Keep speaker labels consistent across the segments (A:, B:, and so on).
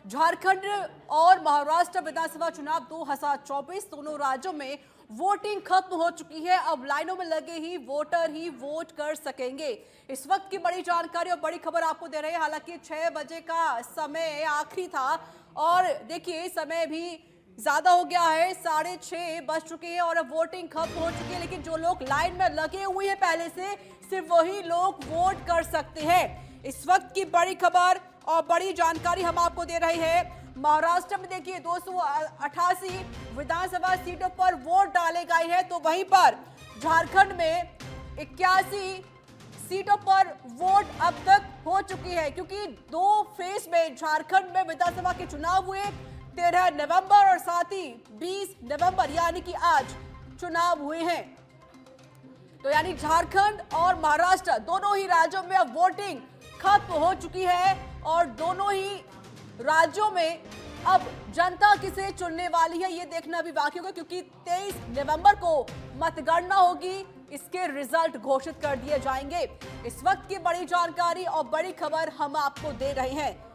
A: झारखंड और महाराष्ट्र विधानसभा चुनाव 2024 दोनों राज्यों में वोटिंग खत्म हो चुकी है। अब लाइनों में लगे ही वोटर ही वोट कर सकेंगे। इस वक्त की बड़ी जानकारी और बड़ी खबर आपको दे रहे हैं। हालांकि 6 बजे का समय आखिरी था और देखिए समय भी ज्यादा हो गया है, 6:30 बज चुके हैं और अब वोटिंग खत्म हो चुकी है। लेकिन जो लोग लाइन में लगे हुए हैं पहले से, सिर्फ वही लोग वोट कर सकते हैं। इस वक्त की बड़ी खबर और बड़ी जानकारी हम आपको दे रहे हैं। महाराष्ट्र में देखिए 288 विधानसभा सीटों पर वोट डाले गए हैं, तो वहीं पर झारखंड में 81 सीटों पर वोट अब तक हो चुकी है, क्योंकि 2 फेज में झारखंड में विधानसभा के चुनाव हुए। 13 नवंबर और साथ ही 20 नवंबर यानी कि आज चुनाव हुए हैं। तो यानी झारखंड और महाराष्ट्र दोनों ही राज्यों में अब वोटिंग खत्म हो चुकी है और दोनों ही राज्यों में अब जनता किसे चुनने वाली है ये देखना भी बाकी होगा, क्योंकि 23 नवंबर को मतगणना होगी, इसके रिजल्ट घोषित कर दिए जाएंगे। इस वक्त की बड़ी जानकारी और बड़ी खबर हम आपको दे रहे हैं।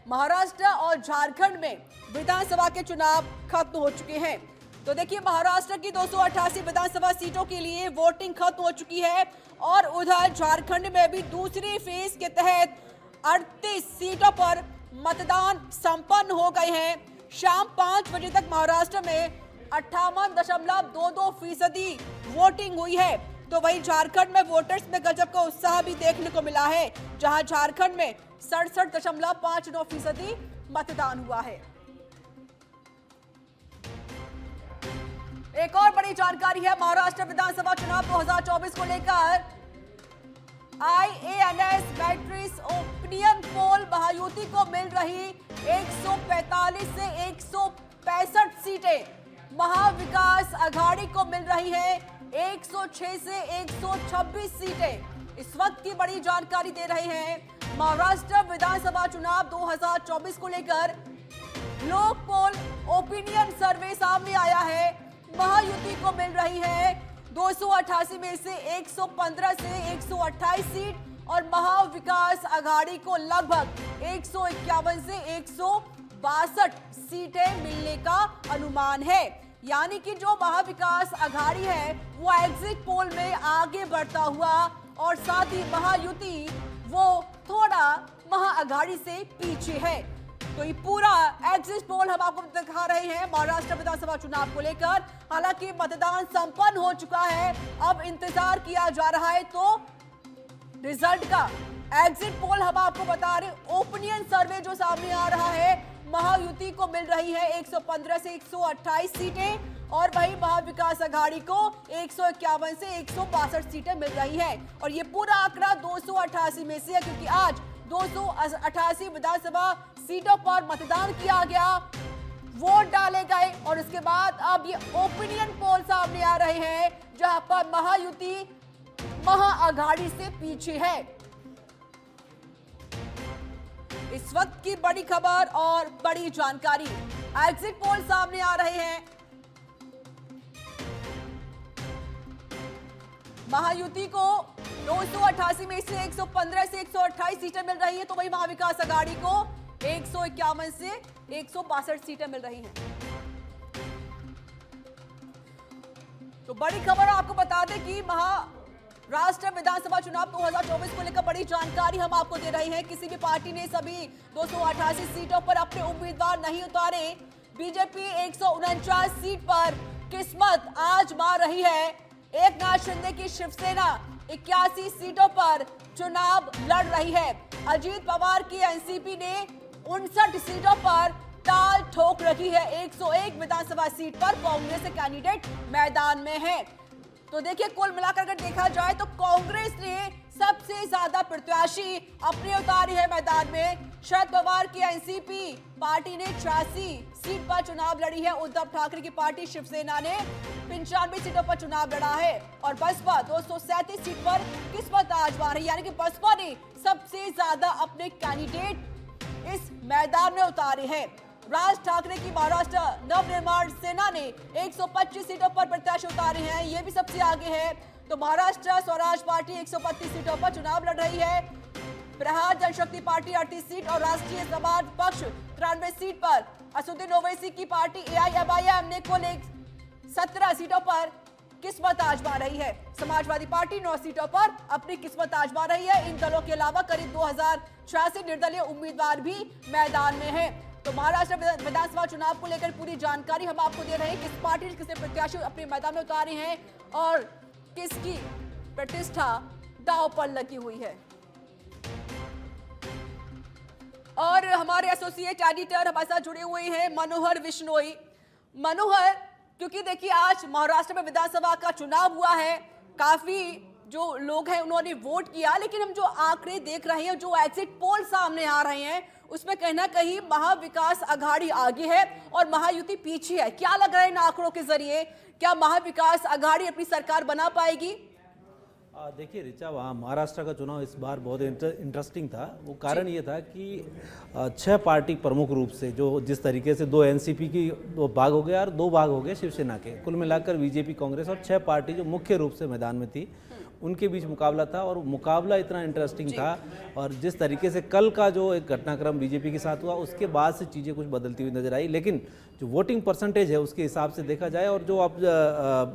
A: महाराष्ट्र और झारखंड में विधानसभा के चुनाव खत्म हो चुके हैं। तो देखिए महाराष्ट्र की 288 विधानसभा सीटों के लिए वोटिंग खत्म हो चुकी है और उधर झारखंड में भी दूसरी फेज के तहत 38 सीटों पर मतदान संपन्न हो गए हैं। शाम 5 बजे तक महाराष्ट्र में 58.22% वोटिंग हुई है। तो वहीं झारखंड में वोटर्स में गजब का उत्साह भी देखने को मिला है, जहां झारखंड में 67.59% मतदान हुआ है। एक और बड़ी जानकारी है महाराष्ट्र विधानसभा चुनाव 2024 को लेकर। IANS matrix opinion poll Mahayuti को मिल रही 145 से 165 सीटें, महाविकास आघाड़ी को मिल रही है 106 से 126 सीटें। इस वक्त की बड़ी जानकारी दे रहे हैं महाराष्ट्र विधानसभा चुनाव 2024 को लेकर। लोक पोल ओपिनियन सर्वे सामने आया है, महायुति को मिल रही है 288 में से 115 से 128 सीट और महाविकास आघाड़ी को लगभग 151 से 162 सीटें मिलने का अनुमान है। यानी कि जो महाविकास आघाड़ी है वो एग्जिट पोल में आगे बढ़ता हुआ और साथ ही महायुति वो थोड़ा महाआघाड़ी से पीछे है। तो ये पूरा एग्जिट पोल हम आपको दिखा रहे हैं महाराष्ट्र विधानसभा चुनाव को लेकर। हालांकि मतदान संपन्न हो चुका है, अब इंतजार किया जा रहा है तो रिजल्ट का। एग्जिट पोल हम आपको बता रहे, ओपिनियन सर्वे जो सामने आ रहा है, महायुति को मिल रही है 115 से 128 सीटें और वही महाविकास आघाड़ी को 151 से 162 सीटें मिल रही है। और ये पूरा आंकड़ा 288 में से है, क्योंकि आज 288 विधानसभा सीटों पर मतदान किया गया, वोट डाले गए और उसके बाद अब ये ओपिनियन पोल सामने आ रहे हैं, जहां पर महायुति महाआघाड़ी से पीछे है। इस वक्त की बड़ी खबर और बड़ी जानकारी, एग्जिट पोल सामने आ रहे हैं। महायुति को 288 में से 115 से 128 सीटें मिल रही है, तो वही महाविकास आघाड़ी को 151 से 162 सीटें मिल रही हैं। तो बड़ी खबर आपको बता दें कि महाराष्ट्र विधानसभा चुनाव 2024 को लेकर बड़ी जानकारी हम आपको दे रहे हैं। किसी भी पार्टी ने सभी 288 सीटों पर अपने उम्मीदवार नहीं उतारे। बीजेपी 149 सीट पर किस्मत आजमा रही है। एकनाथ शिंदे की शिवसेना 81 सीटों पर चुनाव लड़ रही है। अजीत पवार की एनसीपी ने 59 सीटों पर ताल ठोक रखी है। 101 विधानसभा सीट पर कांग्रेस के कैंडिडेट मैदान में है। तो देखिए कुल मिलाकर अगर देखा जाए तो कांग्रेस ने सबसे ज्यादा प्रत्याशी अपने उतारे हैं मैदान में। शरद पवार की एनसीपी पार्टी ने 86 सीट पर चुनाव लड़ी है। उद्धव ठाकरे की पार्टी शिवसेना ने 95 सीटों पर चुनाव लड़ा है और बसपा 237 सीट पर किस्मत आजमा रही है। यानी कि बसपा ने सबसे ज्यादा अपने कैंडिडेट इस मैदान में उतारे हैं। राज ठाकरे की महाराष्ट्र नवनिर्माण सेना ने 125 सीटों पर प्रत्याशी उतारे हैं, ये भी सबसे आगे है। तो महाराष्ट्र स्वराज पार्टी 132 सीटों पर चुनाव लड़ रही है। प्रहार जनशक्ति पार्टी 38 सीट और राष्ट्रीय समाज पक्ष 99 सीट पर असदुद्दीन ओवैसी की पार्टी AIMIM ने कुल 17 सीटों पर किस्मत आजमा रही है। समाजवादी पार्टी 9 सीटों पर अपनी किस्मत आजमा रही है। इन दलों के अलावा करीब 2086 निर्दलीय उम्मीदवार भी मैदान में हैं। तो महाराष्ट्र विधानसभा चुनाव को लेकर पूरी जानकारी हम आपको दे रहे हैं। किस पार्टी किसने प्रत्याशी अपने मैदान में उतारे हैं और किसकी प्रतिष्ठा दांव पर लगी हुई है। और हमारे एसोसिएट एडिटर हमारे साथ जुड़े हुए हैं मनोहर विश्नोई। मनोहर, क्योंकि देखिए आज महाराष्ट्र में विधानसभा का चुनाव हुआ है, काफी जो लोग हैं उन्होंने वोट किया, लेकिन हम जो आंकड़े देख रहे हैं, जो एग्जिट पोल सामने आ रहे हैं, उसमें कहीं ना कहीं महाविकास अघाड़ी आगे है और महायुति पीछे है। क्या लग रहा है इन आंकड़ों के जरिए, क्या महाविकास अघाड़ी अपनी सरकार बना पाएगी?
B: देखिए ऋचा, वहाँ महाराष्ट्र का चुनाव इस बार बहुत इंटरेस्टिंग था। वो कारण ये था कि 6 पार्टी प्रमुख रूप से, जो जिस तरीके से 2 NCP की 2 भाग हो गए और 2 भाग हो गए शिवसेना के, कुल मिलाकर बीजेपी, कांग्रेस और 6 पार्टी जो मुख्य रूप से मैदान में थी, उनके बीच मुकाबला था। और मुकाबला इतना इंटरेस्टिंग था और जिस तरीके से कल का जो एक घटनाक्रम बीजेपी के साथ हुआ, उसके बाद से चीज़ें कुछ बदलती हुई नजर आई। लेकिन जो वोटिंग परसेंटेज है उसके हिसाब से देखा जाए, और जो आप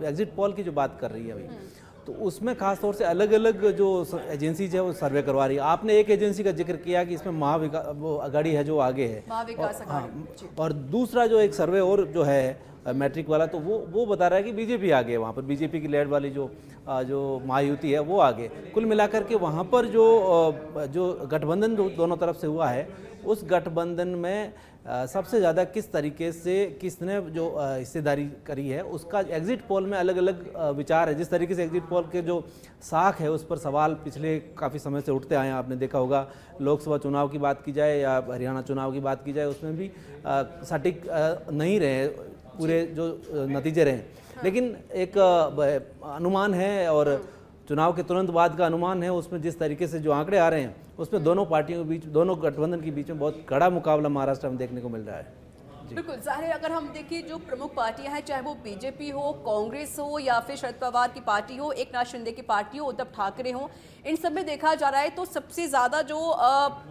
B: एग्जिट पोल की जो बात कर रही है अभी, तो उसमें खास तौर से अलग अलग जो एजेंसीज है वो सर्वे करवा रही है। आपने एक एजेंसी का जिक्र किया कि इसमें महाविकास अघाड़ी है जो आगे है,
A: महाविकास अघाड़ी।
B: हाँ, और दूसरा जो एक सर्वे और जो है मैट्रिक वाला, तो वो बता रहा है कि बीजेपी आगे है। वहाँ पर बीजेपी की लीड वाली जो महायुति है वो आगे। कुल मिलाकर के वहाँ पर जो गठबंधन दोनों तरफ से हुआ है, उस गठबंधन में सबसे ज़्यादा किस तरीके से किसने जो हिस्सेदारी करी है, उसका एग्जिट पोल में अलग अलग विचार है। जिस तरीके से एग्जिट पोल के जो साख है उस पर सवाल पिछले काफ़ी समय से उठते आए हैं। आपने देखा होगा लोकसभा चुनाव की बात की जाए या हरियाणा चुनाव की बात की जाए, उसमें भी सटीक नहीं रहे पूरे जो नतीजे रहे। लेकिन एक अनुमान है, और चुनाव के तुरंत बाद का अनुमान है, उसमें जिस तरीके से जो आंकड़े आ रहे हैं उसमें दोनों पार्टियों के बीच, दोनों गठबंधन के बीच में बहुत कड़ा मुकाबला महाराष्ट्र में देखने को मिल रहा है।
A: बिल्कुल जाहिर है, अगर हम देखें जो प्रमुख पार्टियां हैं, चाहे वो बीजेपी हो, कांग्रेस हो या फिर शरद पवार की पार्टी हो, एकनाथ शिंदे की पार्टी हो, उद्धव ठाकरे हो, इन सब में देखा जा रहा है तो सबसे ज़्यादा जो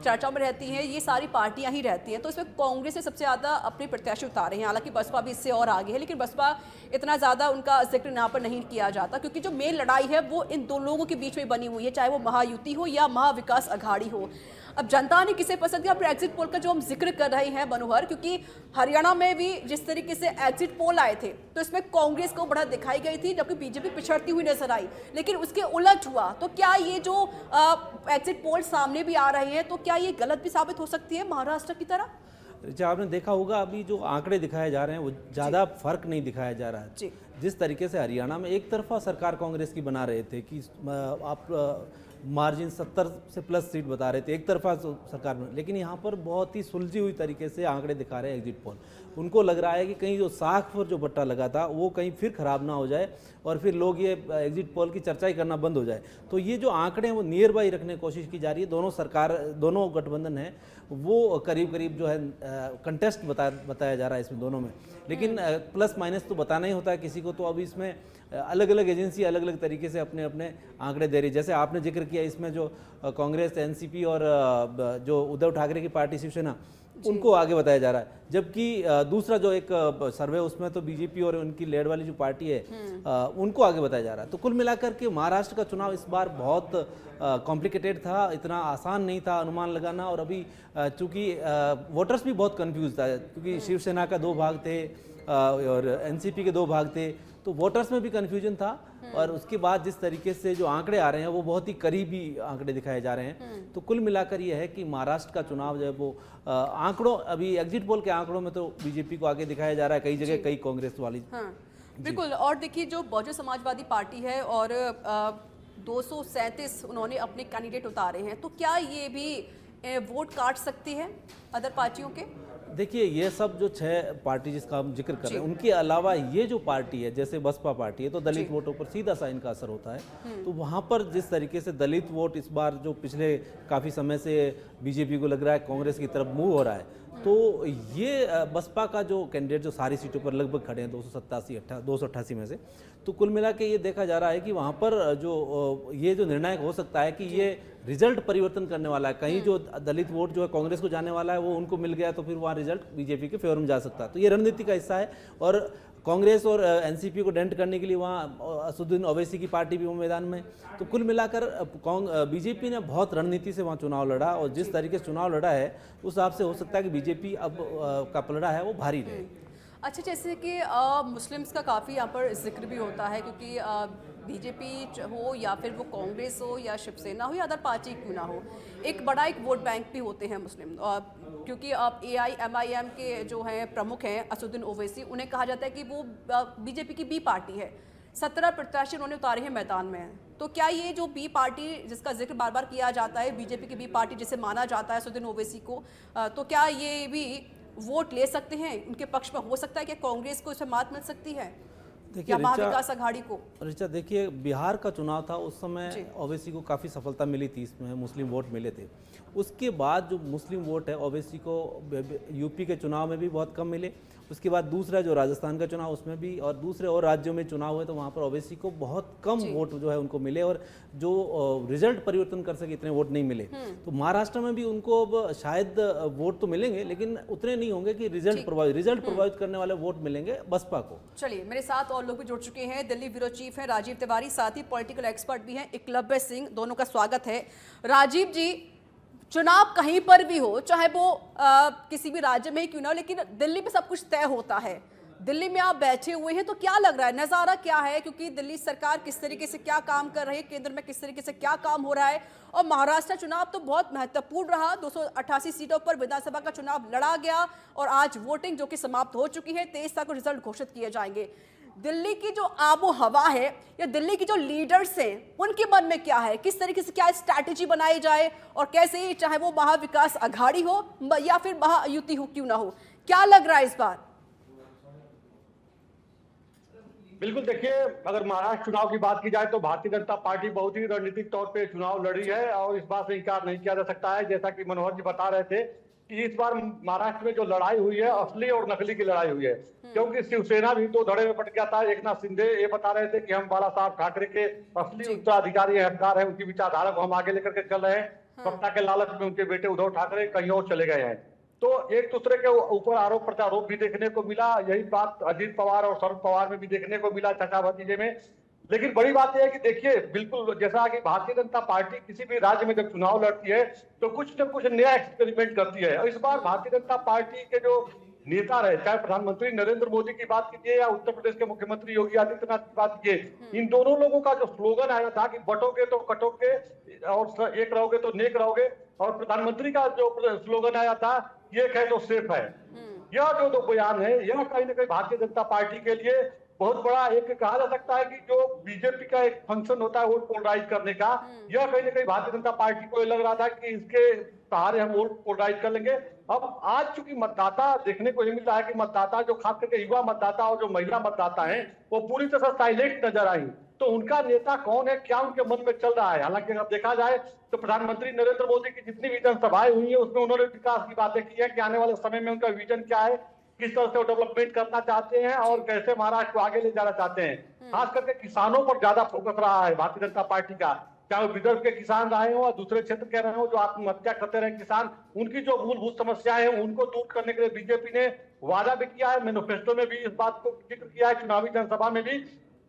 A: चर्चा में रहती हैं ये सारी पार्टियां ही रहती हैं। तो इसमें कांग्रेस ने सबसे ज़्यादा अपने प्रत्याशी उतारे हैं। हालांकि बसपा भी इससे और आगे है, लेकिन बसपा इतना ज़्यादा उनका जिक्र यहाँ पर नहीं किया जाता, क्योंकि जो मेन लड़ाई है वो इन दो लोगों के बीच में बनी हुई है, चाहे वो महायुति हो या महाविकास अघाड़ी हो। अब जनता ने किसे पसंद किया, एग्जिट पोल का जो हम जिक्र कर रहे हैं मनोहर, क्योंकि हरियाणा में भी जिस तरीके से एग्जिट पोल आए थे तो इसमें कांग्रेस को बढ़त दिखाई गई थी, जबकि बीजेपी पिछड़ती हुई नजर आई। लेकिन उसके उलट हुआ। तो क्या ये जो एग्जिट पोल सामने भी आ रहे हैं, तो क्या ये गलत भी साबित हो सकती है महाराष्ट्र की तरह?
B: आपने देखा होगा अभी जो आंकड़े दिखाए जा रहे हैं वो ज़्यादा फर्क नहीं दिखाया जा रहा है। जिस तरीके से हरियाणा में एक तरफा सरकार कांग्रेस की बना रहे थे कि आप मार्जिन 70 से प्लस सीट बता रहे थे, एक तरफा सरकार में, लेकिन यहाँ पर बहुत ही सुलझी हुई तरीके से आंकड़े दिखा रहे हैं एग्जिट पोल। उनको लग रहा है कि कहीं जो साख पर जो बट्टा लगा था वो कहीं फिर खराब ना हो जाए और फिर लोग ये एग्जिट पोल की चर्चा ही करना बंद हो जाए। तो ये जो आंकड़े हैं वो नियर बाई रखने की कोशिश की जा रही है। दोनों गठबंधन है वो करीब करीब जो है कंटेस्ट बताया जा रहा है इसमें दोनों में, लेकिन प्लस माइनस तो बताना ही होता है किसी को। तो अभी इसमें अलग अलग एजेंसी अलग अलग तरीके से अपने अपने आंकड़े दे रही है। जैसे आपने जिक्र किया, इसमें जो कांग्रेस, NCP और जो उद्धव ठाकरे की पार्टी शिवसेना, उनको आगे बताया जा रहा है। जबकि दूसरा जो एक सर्वे उसमें तो बीजेपी और उनकी लीड वाली जो पार्टी है उनको आगे बताया जा रहा है। तो कुल मिलाकर के महाराष्ट्र का चुनाव इस बार बहुत कॉम्प्लिकेटेड था, इतना आसान नहीं था अनुमान लगाना। और अभी चूंकि वोटर्स भी बहुत कंफ्यूज था, क्योंकि शिवसेना का 2 भाग थे और NCP के 2 भाग थे, तो वोटर्स में भी कन्फ्यूजन था। और उसके बाद जिस तरीके से जो आंकड़े आ रहे हैं वो बहुत ही करीबी आंकड़े दिखाए जा रहे हैं। तो कुल मिलाकर ये है कि महाराष्ट्र का चुनाव जो है वो आंकड़ों, अभी एग्जिट पोल के आंकड़ों में तो बीजेपी को आगे दिखाया जा रहा है, कई जगह कई कांग्रेस वाली।
A: बिल्कुल। और देखिए जो बहुजन समाजवादी पार्टी है और 237 उन्होंने अपने कैंडिडेट उतारे हैं, तो क्या ये भी वोट काट सकती है अदर पार्टियों के?
B: देखिए ये सब जो 6 पार्टी जिसका हम जिक्र कर रहे हैं, उनके अलावा ये जो पार्टी है, जैसे बसपा पार्टी है, तो दलित वोटों पर सीधा सा इनका असर होता है। तो वहाँ पर जिस तरीके से दलित वोट इस बार जो पिछले काफ़ी समय से बीजेपी को लग रहा है कांग्रेस की तरफ मूव हो रहा है, तो ये बसपा का जो कैंडिडेट जो सारी सीटों पर लगभग खड़े हैं 288 में से, तो कुल मिला के ये देखा जा रहा है कि वहाँ पर जो ये जो निर्णायक हो सकता है कि ये रिजल्ट परिवर्तन करने वाला है। कहीं जो दलित वोट जो है कांग्रेस को जाने वाला है वो उनको मिल गया तो फिर वहाँ रिजल्ट बीजेपी के फेवर में जा सकता है। तो ये रणनीति का हिस्सा है और कांग्रेस और एनसीपी को डेंट करने के लिए वहाँ असदुद्दीन ओवैसी की पार्टी भी वो मैदान में। तो कुल मिलाकर बीजेपी ने बहुत रणनीति से वहाँ चुनाव लड़ा और जिस तरीके से चुनाव लड़ा है उस हिसाब से हो सकता है कि बीजेपी अब का पलड़ा है वो भारी रहे।
A: अच्छा, जैसे कि मुस्लिम्स का काफ़ी यहाँ पर जिक्र भी होता है, क्योंकि बीजेपी हो या फिर वो कांग्रेस हो या शिवसेना हो या अदर पार्टी क्यों ना हो, एक बड़ा एक वोट बैंक भी होते हैं मुस्लिम। क्योंकि अब AIMIM के जो हैं प्रमुख हैं असदुद्दीन ओवैसी, उन्हें कहा जाता है कि वो बीजेपी की बी पार्टी है। 17 प्रत्याशी उन्होंने उतारे हैं मैदान में। तो क्या ये जो बी पार्टी जिसका जिक्र बार बार किया जाता है, बीजेपी की बी पार्टी जिसे माना जाता है असदुद्दीन ओवैसी को, तो क्या ये भी वोट ले सकते हैं, उनके पक्ष में हो सकता है कि कांग्रेस को इसमें मात मिल सकती है
B: देखिए
A: महाविकास आघाड़ी को?
B: ऋचा, देखिए बिहार का चुनाव था, उस समय ओवैसी को काफ़ी सफलता मिली थी, इसमें मुस्लिम वोट मिले थे। उसके बाद जो मुस्लिम वोट है ओवैसी को यूपी के चुनाव में भी बहुत कम मिले। उसके बाद दूसरा जो राजस्थान का चुनाव उसमें भी और दूसरे और राज्यों में चुनाव हुए तो वहाँ पर ओवैसी को बहुत कम वोट जो है उनको मिले और जो रिजल्ट परिवर्तन कर सके इतने वोट नहीं मिले। तो महाराष्ट्र में भी उनको अब शायद वोट तो मिलेंगे लेकिन उतने नहीं होंगे कि रिजल्ट प्रभावित करने वाले वोट मिलेंगे बसपा को।
A: चलिए, मेरे साथ और लोग भी जुड़ चुके हैं। दिल्ली ब्यूरो चीफ हैं राजीव तिवारी, साथ ही पॉलिटिकल एक्सपर्ट भी हैं एकलव्य सिंह। दोनों का स्वागत है। राजीव जी, चुनाव कहीं पर भी हो, चाहे वो किसी भी राज्य में ही क्यों ना हो, लेकिन दिल्ली में सब कुछ तय होता है। दिल्ली में आप बैठे हुए हैं तो क्या लग रहा है, नज़ारा क्या है? क्योंकि दिल्ली सरकार किस तरीके से क्या काम कर रही है, केंद्र में किस तरीके से क्या काम हो रहा है, और महाराष्ट्र चुनाव तो बहुत महत्वपूर्ण रहा। 288 सीटों पर विधानसभा का चुनाव लड़ा गया और आज वोटिंग जो कि समाप्त हो चुकी है, 23 तारीख को रिजल्ट घोषित किए जाएंगे। दिल्ली की जो आबो हवा है या दिल्ली की जो लीडर्स हैं उनके मन में क्या है, किस तरीके से क्या स्ट्रैटेजी बनाई जाए और कैसे, चाहे वो महाविकास आघाड़ी हो या फिर महायुति हो क्यों ना हो, क्या लग रहा है इस बार?
C: बिल्कुल, देखिए अगर महाराष्ट्र चुनाव की बात की जाए तो भारतीय जनता पार्टी बहुत ही रणनीतिक तौर पे चुनाव लड़ी है और इस बात से इनकार नहीं किया जा सकता है। जैसा कि मनोहर जी बता रहे थे कि इस बार महाराष्ट्र में जो लड़ाई हुई है असली और नकली की लड़ाई हुई है, क्योंकि शिवसेना भी दो धड़े में पट गया था। एकनाथ शिंदे ये बता रहे थे कि हम बाला साहब ठाकरे के असली उत्तराधिकारी हकदार हैं, उनकी विचारधारा को हम आगे लेकर के चल रहे हैं। सत्ता के लालच में उनके बेटे उद्धव ठाकरे कहीं और चले गए हैं। तो एक दूसरे के ऊपर आरोप प्रत्यारोप भी देखने को मिला। यही बात अजीत पवार और शरद पवार में भी देखने को मिला, चचा भतीजे में। लेकिन बड़ी बात यह है कि देखिए, बिल्कुल जैसा कि भारतीय जनता पार्टी किसी भी राज्य में जब चुनाव लड़ती है तो कुछ न कुछ नया एक्सपेरिमेंट करती है। और इस बार भारतीय जनता पार्टी के जो नेता रहे, चाहे प्रधानमंत्री नरेंद्र मोदी की बात कीजिए या उत्तर प्रदेश के मुख्यमंत्री योगी आदित्यनाथ की बात कीजिए, इन दोनों लोगों का जो स्लोगन आया था कि बटोगे तो कटोगे और एक रहोगे तो नेक रहोगे, और प्रधानमंत्री का जो स्लोगन आया था एक है तो सेफ है, यह जो दो बयान है यह कहीं ना कहीं भारतीय जनता पार्टी के लिए बहुत बड़ा एक कहा जा सकता है कि जो बीजेपी का एक फंक्शन होता है वोट पोलराइज करने का, यह कहीं ना कहीं भारतीय जनता पार्टी को लग रहा था कि इसके सहारे हम वोट पोलराइज कर लेंगे। अब आज चूंकि मतदाता देखने को ये मिल रहा है कि मतदाता जो खास करके युवा मतदाता और जो महिला मतदाता है वो पूरी तरह से साइलेंट नजर आई। तो उनका नेता कौन है, क्या उनके मन में चल रहा है? हालांकि अगर देखा जाए तो प्रधानमंत्री नरेंद्र मोदी की जितनी भी जनसभाएं हुई है उसमें उन्होंने विकास की बातें की है कि आने वाले समय में उनका विजन क्या है, किस तरह से वो डेवलपमेंट करना चाहते हैं और कैसे महाराष्ट्र को आगे ले जाना चाहते हैं। खास करके किसानों पर ज्यादा फोकस रहा है भारतीय जनता पार्टी का, चाहे वो विदर्भ के किसान रहे हो या दूसरे क्षेत्र के रहे हो जो आत्महत्या करते रहे किसान, उनकी जो मूलभूत समस्याएं हैं उनको दूर करने के लिए बीजेपी ने वादा भी किया है, मैनिफेस्टो में भी इस बात को जिक्र किया है, चुनावी जनसभा में भी,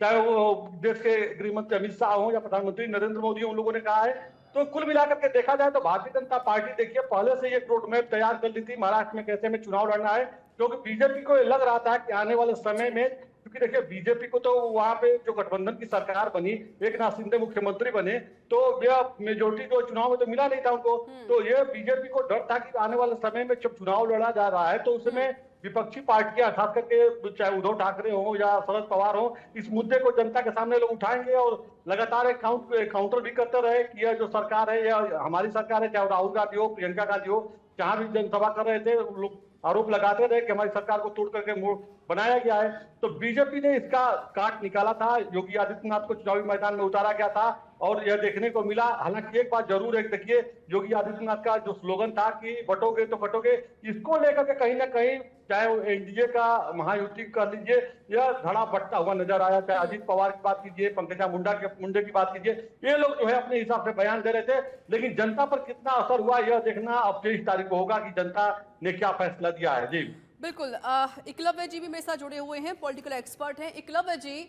C: चाहे वो देश के गृह मंत्री अमित शाह हो या प्रधानमंत्री नरेंद्र मोदी, उन लोगों ने कहा है। तो कुल मिलाकर के देखा जाए तो भारतीय जनता पार्टी देखिए पहले से एक रोड मैप तैयार कर ली थी महाराष्ट्र में कैसे में चुनाव लड़ना है, क्योंकि बीजेपी को लग रहा था कि आने वाले समय में, क्योंकि देखिए बीजेपी को तो वहां पे जो गठबंधन की सरकार बनी, एकनाथ शिंदे मुख्यमंत्री बने, तो यह मेजोरिटी जो चुनाव में तो मिला नहीं था उनको, तो यह बीजेपी को डर था कि आने वाले समय में जब चुनाव लड़ा जा रहा है तो उसमें विपक्षी पार्टियां खास करके चाहे उद्धव ठाकरे हो या शरद पवार हो, इस मुद्दे को जनता के सामने लोग उठाएंगे और लगातार एक काउंटर भी करते रहे कि यह जो सरकार है या हमारी सरकार है, चाहे राहुल गांधी हो, प्रियंका गांधी हो, जहां भी जनसभा कर रहे थे लोग आरोप लगाते रहे कि हमारी सरकार को तोड़ करके मोड़ बनाया गया है। तो बीजेपी ने इसका काट निकाला था, योगी आदित्यनाथ को चुनावी मैदान में उतारा गया था और यह देखने को मिला। हालांकि एक बात जरूर है, देखिए योगी आदित्यनाथ का जो स्लोगन था कि बटोगे तो कटोगे, इसको लेकर के कहीं ना कहीं चाहे वो एनडीए का महायुति कर लीजिए या धड़ा बटता हुआ नजर आया, चाहे अजीत पवार की बात कीजिए, पंकजा मुंडे की बात कीजिए, ये लोग जो है अपने हिसाब से बयान दे रहे थे। लेकिन जनता पर कितना असर हुआ यह देखना अब 23 तारीख को होगा कि जनता ने क्या फैसला दिया है। जी
A: बिल्कुल। एकलव्य जी भी मेरे साथ जुड़े हुए हैं, पॉलिटिकल एक्सपर्ट हैं। एकलव्य जी,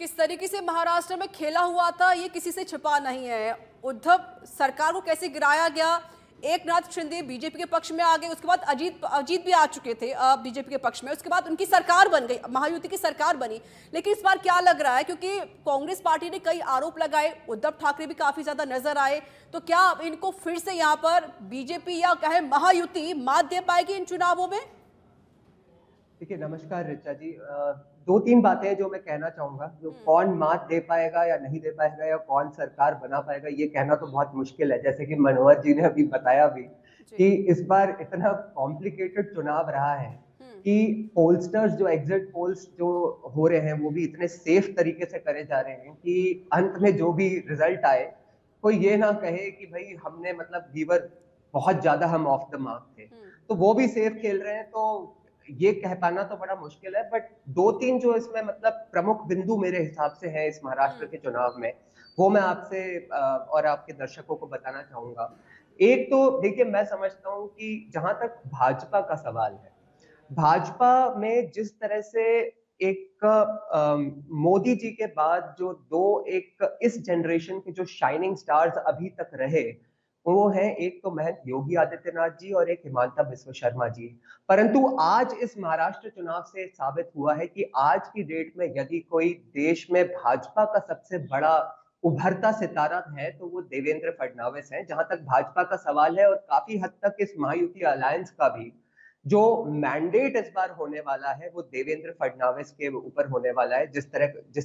A: किस तरीके से महाराष्ट्र में खेला हुआ था ये किसी से छिपा नहीं है। उद्धव सरकार को कैसे गिराया गया, एकनाथ शिंदे बीजेपी के पक्ष में आ गए, उसके बाद अजीत अजीत भी आ चुके थे बीजेपी के पक्ष में, उसके बाद उनकी सरकार बन गई, महायुति की सरकार बनी। लेकिन इस बार क्या लग रहा है, क्योंकि कांग्रेस पार्टी ने कई आरोप लगाए, उद्धव ठाकरे भी काफी ज्यादा नजर आए, तो क्या इनको फिर से यहाँ पर बीजेपी या कहे महायुति मात दे पाएगी इन चुनावों में?
D: देखिए, नमस्कार ऋचा जी। दो तीन बातें जो मैं कहना चाहूंगा, जो कौन मात दे पाएगा या नहीं दे पाएगा या कौन सरकार बना पाएगा, ये कहना तो बहुत मुश्किल है। जैसे कि मनोहर जी ने अभी बताया भी कि इस बार इतना कॉम्प्लिकेटेड चुनाव रहा है कि पोलस्टर्स, जो एग्जिट पोल्स जो हो रहे हैं, वो भी इतने सेफ तरीके से करे जा रहे हैं कि अंत में जो भी रिजल्ट आए, कोई ये ना कहे कि भाई हमने मतलब वीवर बहुत ज्यादा हम ऑफ द मार्क थे। तो वो भी सेफ खेल रहे हैं, तो ये कह पाना तो बड़ा मुश्किल है। बट दो तीन जो इसमें मतलब प्रमुख बिंदु मेरे हिसाब से है इस महाराष्ट्र के चुनाव में, वो मैं आपसे और आपके दर्शकों को बताना चाहूंगा। एक तो देखिए, मैं समझता हूँ कि जहां तक भाजपा का सवाल है, भाजपा में जिस तरह से एक मोदी जी के बाद जो दो एक इस जनरेशन के जो शाइनिंग स्टार्स अभी तक रहे, वो है एक तो महंत योगी आदित्यनाथ जी और एक हिमांता बिस्वा शर्मा जी। परंतु आज इस महाराष्ट्र चुनाव से साबित हुआ है कि आज की डेट में यदि कोई देश में भाजपा का सबसे बड़ा उभरता सितारा है तो वो देवेंद्र फडणवीस हैं, जहां तक भाजपा का सवाल है। और काफी हद तक इस महायुति अलायंस का भी जो मैंडेट इस बार होने वाला है वो देवेंद्र फडणवीस के ऊपर होने वाला है, जिस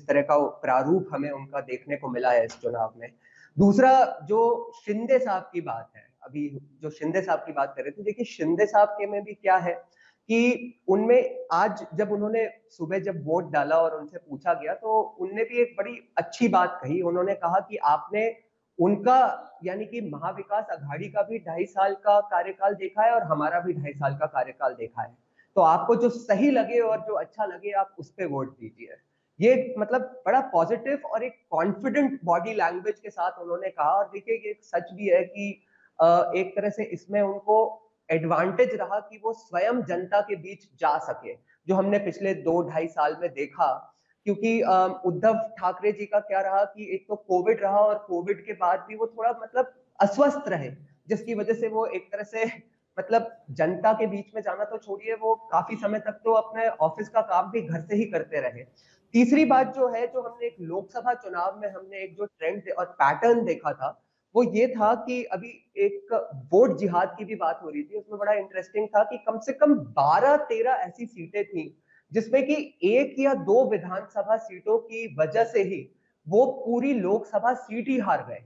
D: तरह का प्रारूप हमें उनका देखने को मिला है इस चुनाव में। दूसरा, जो शिंदे साहब की बात है, अभी जो शिंदे साहब की बात कर रहे थे, देखिए शिंदे साहब के में भी क्या है कि उनमें आज जब उन्होंने सुबह जब वोट डाला और उनसे पूछा गया, तो उनने भी एक बड़ी अच्छी बात कही। उन्होंने कहा कि आपने उनका यानी कि महाविकास अघाड़ी का भी 2.5 साल का कार्यकाल देखा है और हमारा भी 2.5 साल का कार्यकाल देखा है, तो आपको जो सही लगे और जो अच्छा लगे आप उस पर वोट दीजिए। ये मतलब बड़ा पॉजिटिव और एक कॉन्फिडेंट बॉडी लैंग्वेज के साथ उन्होंने कहा। और देखिए, ये सच भी है कि एक तरह से इसमें उनको एडवांटेज रहा कि वो स्वयं जनता के बीच जा सके, जो हमने पिछले 2-2.5 साल में देखा। क्योंकि उद्धव ठाकरे जी का क्या रहा कि एक तो कोविड रहा और कोविड के बाद भी वो थोड़ा मतलब अस्वस्थ रहे, जिसकी वजह से वो एक तरह से मतलब जनता के बीच में जाना तो छोड़िए, वो काफी समय तक तो अपने ऑफिस का काम भी घर से ही करते रहे। तीसरी बात जो है, जो हमने एक लोकसभा चुनाव में हमने एक जो ट्रेंड और पैटर्न देखा था, वो ये था कि अभी एक वोट जिहाद की भी बात हो रही थी। उसमें बड़ा इंटरेस्टिंग था कि कम से कम 12-13 ऐसी सीटें थी जिसमें कि 1 या 2 विधानसभा सीटों की वजह से ही वो पूरी लोकसभा सीट ही हार गए।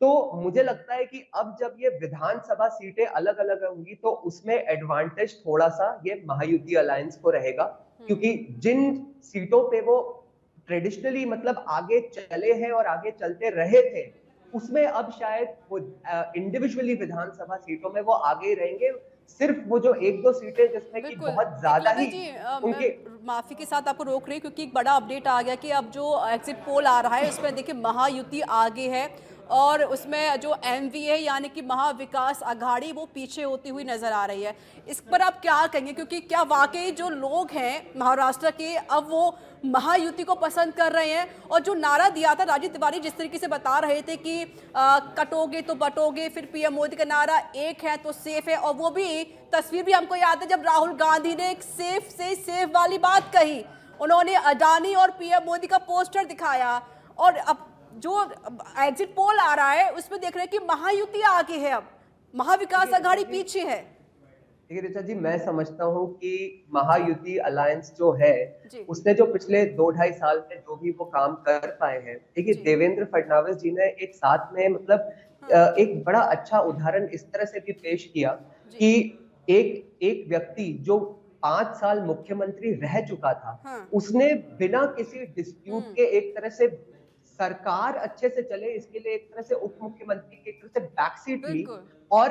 D: तो मुझे लगता है कि अब जब ये विधानसभा सीटें अलग अलग होंगी तो उसमें एडवांटेज थोड़ा सा ये महायुति अलायंस को रहेगा, क्योंकि जिन सीटों पे वो ट्रेडिशनली मतलब आगे चले हैं और आगे चलते रहे थे, उसमें अब शायद वो इंडिविजुअली विधानसभा सीटों में वो आगे रहेंगे। सिर्फ वो जो 1-2 सीटें जिसमें कि बहुत ज्यादा ही उनके,
A: मैं माफी के साथ आपको रोक रही हूँ क्योंकि एक बड़ा अपडेट आ गया कि अब जो एग्जिट पोल आ रहा है उसमें देखिए महायुति आगे है और उसमें जो एमवीए यानी कि महाविकास अघाड़ी वो पीछे होती हुई नजर आ रही है। इस पर आप क्या कहेंगे, क्योंकि क्या वाकई जो लोग हैं महाराष्ट्र के अब वो महायुति को पसंद कर रहे हैं? और जो नारा दिया था राजीव तिवारी जिस तरीके से बता रहे थे कि कटोगे तो बटोगे, फिर पीएम मोदी का नारा एक है तो सेफ है, और वो भी तस्वीर भी हमको याद है जब राहुल गांधी ने एक सेफ से सेफ वाली बात कही, उन्होंने अडानी और पीएम मोदी का पोस्टर दिखाया। और अब जो एग्जिट पोल आ रहा है उसमें देख रहे हैं कि महायुति आगे है, अब महाविकास अघाड़ी पीछे है।
D: देखिए ऋचा जी, मैं समझता हूँ कि महायुति अलायंस जो है उसने जो पिछले 2-2.5 साल में जो भी वो काम कर पाए हैं, देखिए देवेंद्र फडणवीस जी ने एक साथ में मतलब एक बड़ा अच्छा उदाहरण इस तरह से भी पेश किया कि एक व्यक्ति जो 5 साल मुख्यमंत्री रह चुका था, उसने बिना किसी डिस्प्यूट के एक तरह से सरकार अच्छे से चले इसके लिए एक तरह से उप मुख्यमंत्री की एक तरह से बैकसीट ली। और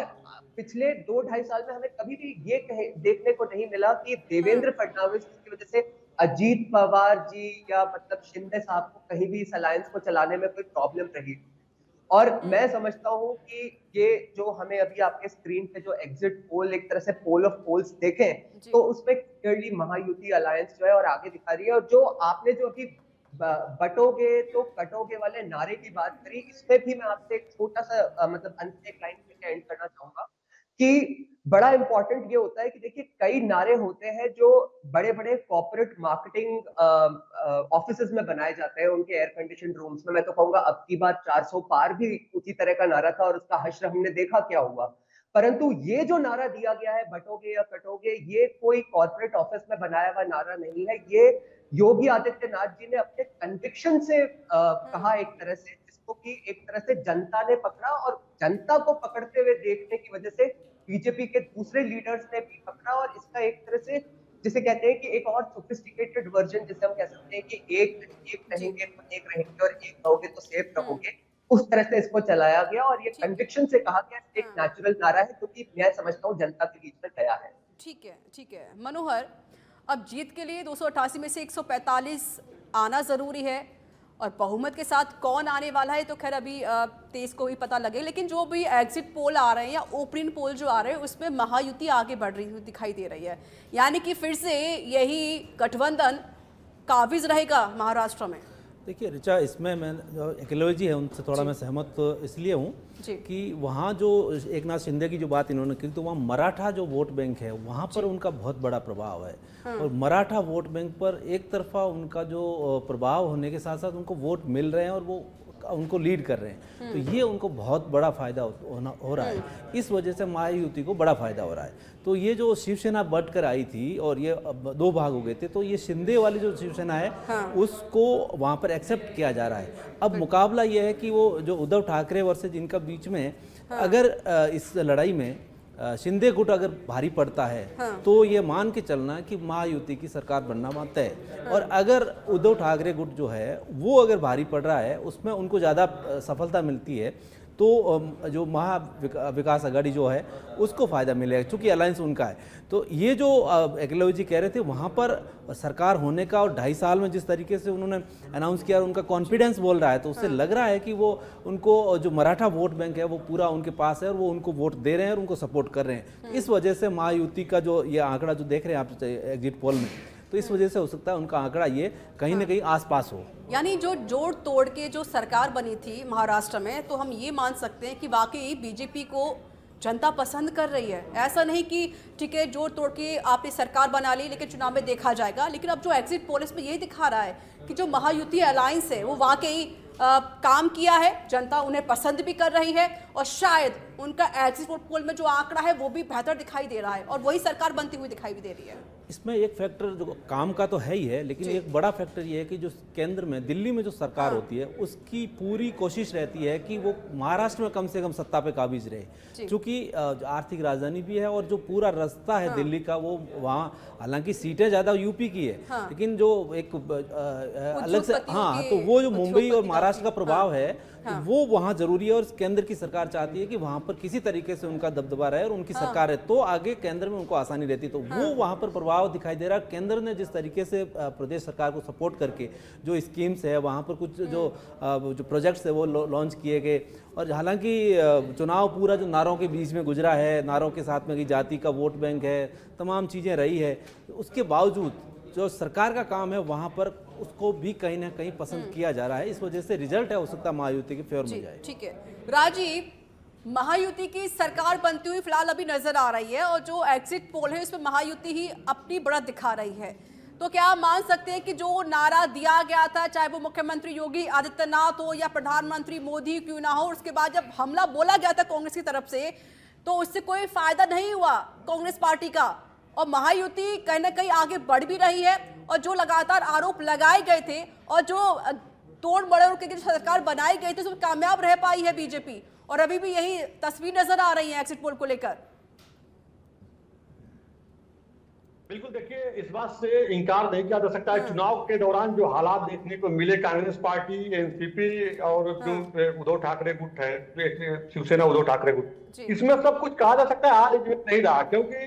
D: पिछले 2-2.5 साल में हमें कभी भी ये देखने को नहीं मिला कि देवेंद्र फडणवीस की वजह से अजीत पवार जी या मतलब शिंदे साहब को कहीं भी इस अलायंस को चलाने में कोई प्रॉब्लम रही। और मैं समझता हूँ कि ये जो हमें अभी आपके स्क्रीन पे जो एग्जिट पोल, एक तरह से पोल ऑफ पोल्स देखें,
A: जी।
D: तो उसमें क्लियरली महायुति अलायंस जो है और आगे दिखा रही है। और जो आपने जो अभी बटोगे तो कटोगे वाले नारे की बात करी, इसमें भी मैं आपसे एक छोटा सा मतलब अंत एक लाइन में एंड करना चाहूंगा कि बड़ा इंपॉर्टेंट ये होता है कि देखिए कई नारे होते हैं जो बड़े बड़े कॉर्पोरेट मार्केटिंग ऑफिसेज में बनाए जाते हैं, उनके एयर कंडीशन रूम्स में। मैं तो कहूंगा अब की बार 400 पार भी उसी तरह का नारा था और उसका हश्र हमने देखा क्या हुआ। परंतु ये जो नारा दिया गया है बटोगे या कटोगे, ये कोई कॉर्पोरेट ऑफिस में बनाया हुआ नारा नहीं है। ये योगी आदित्यनाथ जी ने अपने कन्विक्शन से कहा एक तरह से, जिसको कि एक तरह से जनता ने पकड़ा और जनता को पकड़ते हुए देखने की वजह से बीजेपी के दूसरे लीडर्स ने भी पकड़ा। और इसका एक तरह से जिसे कहते हैं कि एक और सोफिस्टिकेटेड वर्जन, जिसे हम कह सकते हैं कि एक रहेंगे तो एक रहेंगे और एक रहोगे तो सेफ रहोगे, उस तरह से इसको चलाया गया। और ये कन्विक्शन से कहा गया, एक नेचुरल नारा है क्योंकि मैं समझता हूँ जनता के बीच में गया है।
A: ठीक है मनोहर, अब जीत के लिए 288 में से 145 आना जरूरी है और बहुमत के साथ कौन आने वाला है तो खैर अभी 23 को ही पता लगे। लेकिन जो भी एग्जिट पोल आ रहे हैं या ओपिनियन पोल जो आ रहे हैं उसमें महायुति आगे बढ़ रही हुई दिखाई दे रही है, यानी कि फिर से यही गठबंधन काबिज रहेगा महाराष्ट्र में।
B: देखिए ऋचा, इसमें मैं जो एकलव्य जी है उनसे थोड़ा मैं सहमत तो इसलिए हूँ कि वहाँ जो एक नाथ शिंदे की जो बात इन्होंने की, तो वहाँ मराठा जो वोट बैंक है वहाँ पर उनका बहुत बड़ा प्रभाव है। और मराठा वोट बैंक पर एक तरफा उनका जो प्रभाव होने के साथ साथ उनको वोट मिल रहे हैं और वो उनको लीड कर रहे हैं, तो ये उनको बहुत बड़ा फायदा हो रहा है। इस वजह से महायुति को बड़ा फायदा हो रहा है। तो ये जो शिवसेना बढ़ कर आई थी और ये दो भाग हो गए थे, तो ये शिंदे वाली जो शिवसेना है उसको वहाँ पर एक्सेप्ट किया जा रहा है। अब मुकाबला ये है कि वो जो उद्धव ठाकरे वर्सेज इनका बीच में अगर इस लड़ाई में शिंदे गुट अगर भारी पड़ता है तो ये मान के चलना कि महायुति की सरकार बनना तय है। और अगर उद्धव ठाकरे गुट जो है वो अगर भारी पड़ रहा है, उसमें उनको ज़्यादा सफलता मिलती है, तो जो महा विकास आघाड़ी जो है उसको फ़ायदा मिलेगा क्योंकि अलायंस उनका है। तो ये जो एकलव्य जी कह रहे थे वहाँ पर सरकार होने का और 2.5 साल में जिस तरीके से उन्होंने अनाउंस किया, उनका कॉन्फिडेंस बोल रहा है, तो उससे लग रहा है कि वो उनको जो मराठा वोट बैंक है वो पूरा उनके पास है और वो उनको वोट दे रहे हैं और उनको सपोर्ट कर रहे हैं। इस वजह से महायुति का जो ये आंकड़ा जो देख रहे हैं आप एग्जिट पोल में, तो इस वजह से हो सकता है उनका आंकड़ा ये कहीं ना कहीं आसपास हो।
A: यानी जो जोड़ तोड़ के जो सरकार बनी थी महाराष्ट्र में, तो हम ये मान सकते हैं कि वाकई बीजेपी को जनता पसंद कर रही है। ऐसा नहीं कि ठीक है जोड़ तोड़ के आपने सरकार बना ली लेकिन चुनाव में देखा जाएगा। लेकिन अब जो एग्जिट पोल में यही दिखा रहा है कि जो महायुति अलायंस है वो वाकई काम किया है, जनता उन्हें पसंद भी कर रही है और शायद उनका एग्जिट पोल में जो आंकड़ा है वो भी बेहतर दिखाई दे रहा है और वही सरकार बनती हुई दिखाई भी दे रही है।
B: इसमें एक फैक्टर जो काम का तो है ही है, लेकिन एक बड़ा फैक्टर ये है कि जो केंद्र में दिल्ली में जो सरकार होती है उसकी पूरी कोशिश रहती है कि वो महाराष्ट्र में कम से कम सत्ता पे काबिज रहे, क्योंकि आर्थिक राजधानी भी है और जो पूरा रास्ता है दिल्ली का वो वहाँ, हालांकि सीटें ज़्यादा यूपी की है लेकिन जो एक अलग से तो वो जो मुंबई और महाराष्ट्र का प्रभाव है वो वहाँ जरूरी है। और केंद्र की सरकार चाहती है कि वहाँ पर किसी तरीके से उनका दबदबा रहे और उनकी सरकार है तो आगे केंद्र में उनको आसानी रहती है। तो वो वहाँ पर प्रभाव दिखाई दे रहा है। केंद्र ने जिस तरीके से प्रदेश सरकार को सपोर्ट करके जो स्कीम्स है वहाँ पर कुछ जो प्रोजेक्ट्स है वो लॉन्च किए गए। और हालांकि चुनाव पूरा जो नारों के बीच में गुजरा है, नारों के साथ में कि जाति का वोट बैंक है, तमाम चीज़ें रही है, उसके बावजूद जो सरकार का काम है वहाँ पर उसको भी कहीं ना कहीं पसंद किया जा रहा है। इस वजह से रिजल्ट है हो सकता है महायुति के फेवर में जाए।
A: ठीक है राजीव, महायुति की सरकार बनती हुई फिलहाल अभी नजर आ रही है और जो एग्जिट पोल है उसमें महायुति ही अपनी बढ़त दिखा रही है। तो क्या मान सकते हैं कि जो नारा दिया गया था, चाहे वो मुख्यमंत्री योगी आदित्यनाथ हो या प्रधानमंत्री मोदी क्यों ना हो, उसके बाद जब हमला बोला गया था कांग्रेस की तरफ से तो उससे कोई फायदा नहीं हुआ कांग्रेस पार्टी का और महायुति कहीं ना कहीं आगे बढ़ भी रही है। और जो लगातार आरोप लगाए गए थे और जो तोड़ मरोड़ के सरकार बनाई गई थी उसमें कामयाब रह पाई है बीजेपी और अभी भी यही तस्वीर नजर आ रही है एग्जिट पोल को लेकर।
C: बिल्कुल, देखिए इस बात से इनकार नहीं किया जा सकता है। चुनाव के दौरान जो हालात देखने को मिले, कांग्रेस पार्टी, एनसीपी और जो उद्धव ठाकरे गुट है, शिवसेना उद्धव ठाकरे गुट, इसमें सब कुछ कहा जा सकता है हार नहीं रहा, क्योंकि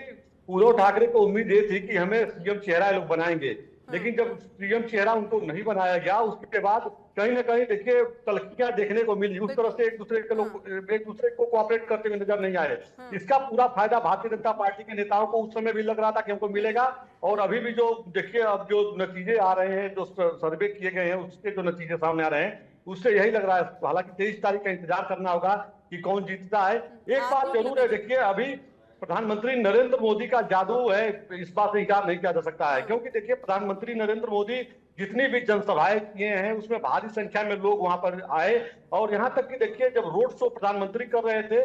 C: उद्धव ठाकरे को उम्मीद ये थी कि हमें सीएम चेहरा लोग बनाएंगे, लेकिन जब सीएम चेहरा उनको नहीं बनाया गया, उसके बाद कहीं ना कहीं देखिए तलखियां देखने को मिली। उस तरह से एक दूसरे के लोग एक दूसरे को कोऑपरेट करते हुए नजर नहीं आए। इसका पूरा फायदा भारतीय जनता पार्टी के नेताओं को उस समय भी लग रहा था कि हमको मिलेगा, और अभी भी जो देखिए अब जो नतीजे आ रहे हैं, जो सर्वे किए गए हैं उसके जो नतीजे सामने आ रहे हैं, उससे यही लग रहा है। हालांकि 23 तारीख का इंतजार करना होगा कि कौन जीतता है। एक बात जरूर है, देखिए अभी प्रधानमंत्री नरेंद्र मोदी का जादू है, इस बात से इनकार नहीं किया जा सकता है। क्योंकि देखिए प्रधानमंत्री नरेंद्र मोदी जितनी भी जनसभाएं किए हैं उसमें भारी संख्या में लोग वहां पर आए, और यहां तक कि देखिए जब रोड शो प्रधानमंत्री कर रहे थे,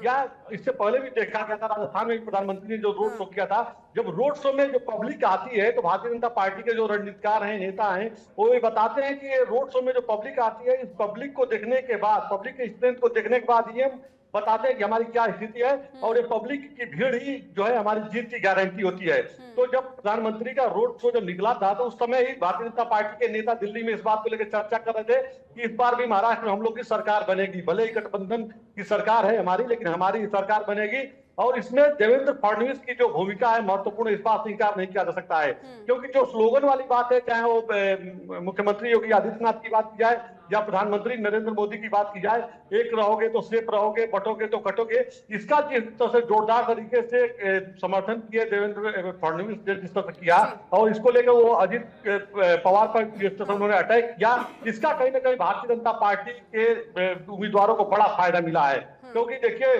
C: या इससे पहले भी देखा गया था राजस्थान में प्रधानमंत्री ने जो रोड शो किया था, जब रोड शो में जो पब्लिक आती है तो भारतीय जनता पार्टी के जो रणनीतिकार हैं, नेता हैं, वो ये बताते हैं कि ये रोड शो में जो पब्लिक आती है, इस पब्लिक को देखने के बाद, पब्लिक के स्ट्रेंथ को देखने के बाद ये बताते हैं कि हमारी क्या स्थिति है, और ये पब्लिक की भीड़ ही जो है हमारी जीत की गारंटी होती है। तो जब प्रधानमंत्री का रोड शो जब निकला था, तो उस समय ही भारतीय जनता पार्टी के नेता दिल्ली में इस बात को लेकर चर्चा कर रहे थे कि इस बार भी महाराष्ट्र में हम लोग की सरकार बनेगी। भले ही गठबंधन की सरकार है हमारी, लेकिन हमारी सरकार बनेगी। और इसमें देवेंद्र फडणवीस की जो भूमिका है महत्वपूर्ण, इस बात से इनकार नहीं किया जा सकता है। क्योंकि जो स्लोगन वाली बात है, चाहे वो मुख्यमंत्री योगी आदित्यनाथ की बात की जाए या प्रधानमंत्री नरेंद्र मोदी की बात की जाए, एक रहोगे तो सेफ रहोगे, बटोगे तो कटोगे, इसका जिस तरह से जोरदार तरीके से समर्थन किए देवेंद्र फडणवीस ने, जिस तरह से किया, और इसको लेकर वो अजित पवार पर जिस तरह से उन्होंने अटैक किया, इसका कहीं ना कहीं भारतीय जनता पार्टी के उम्मीदवारों को बड़ा फायदा मिला है। क्योंकि देखिए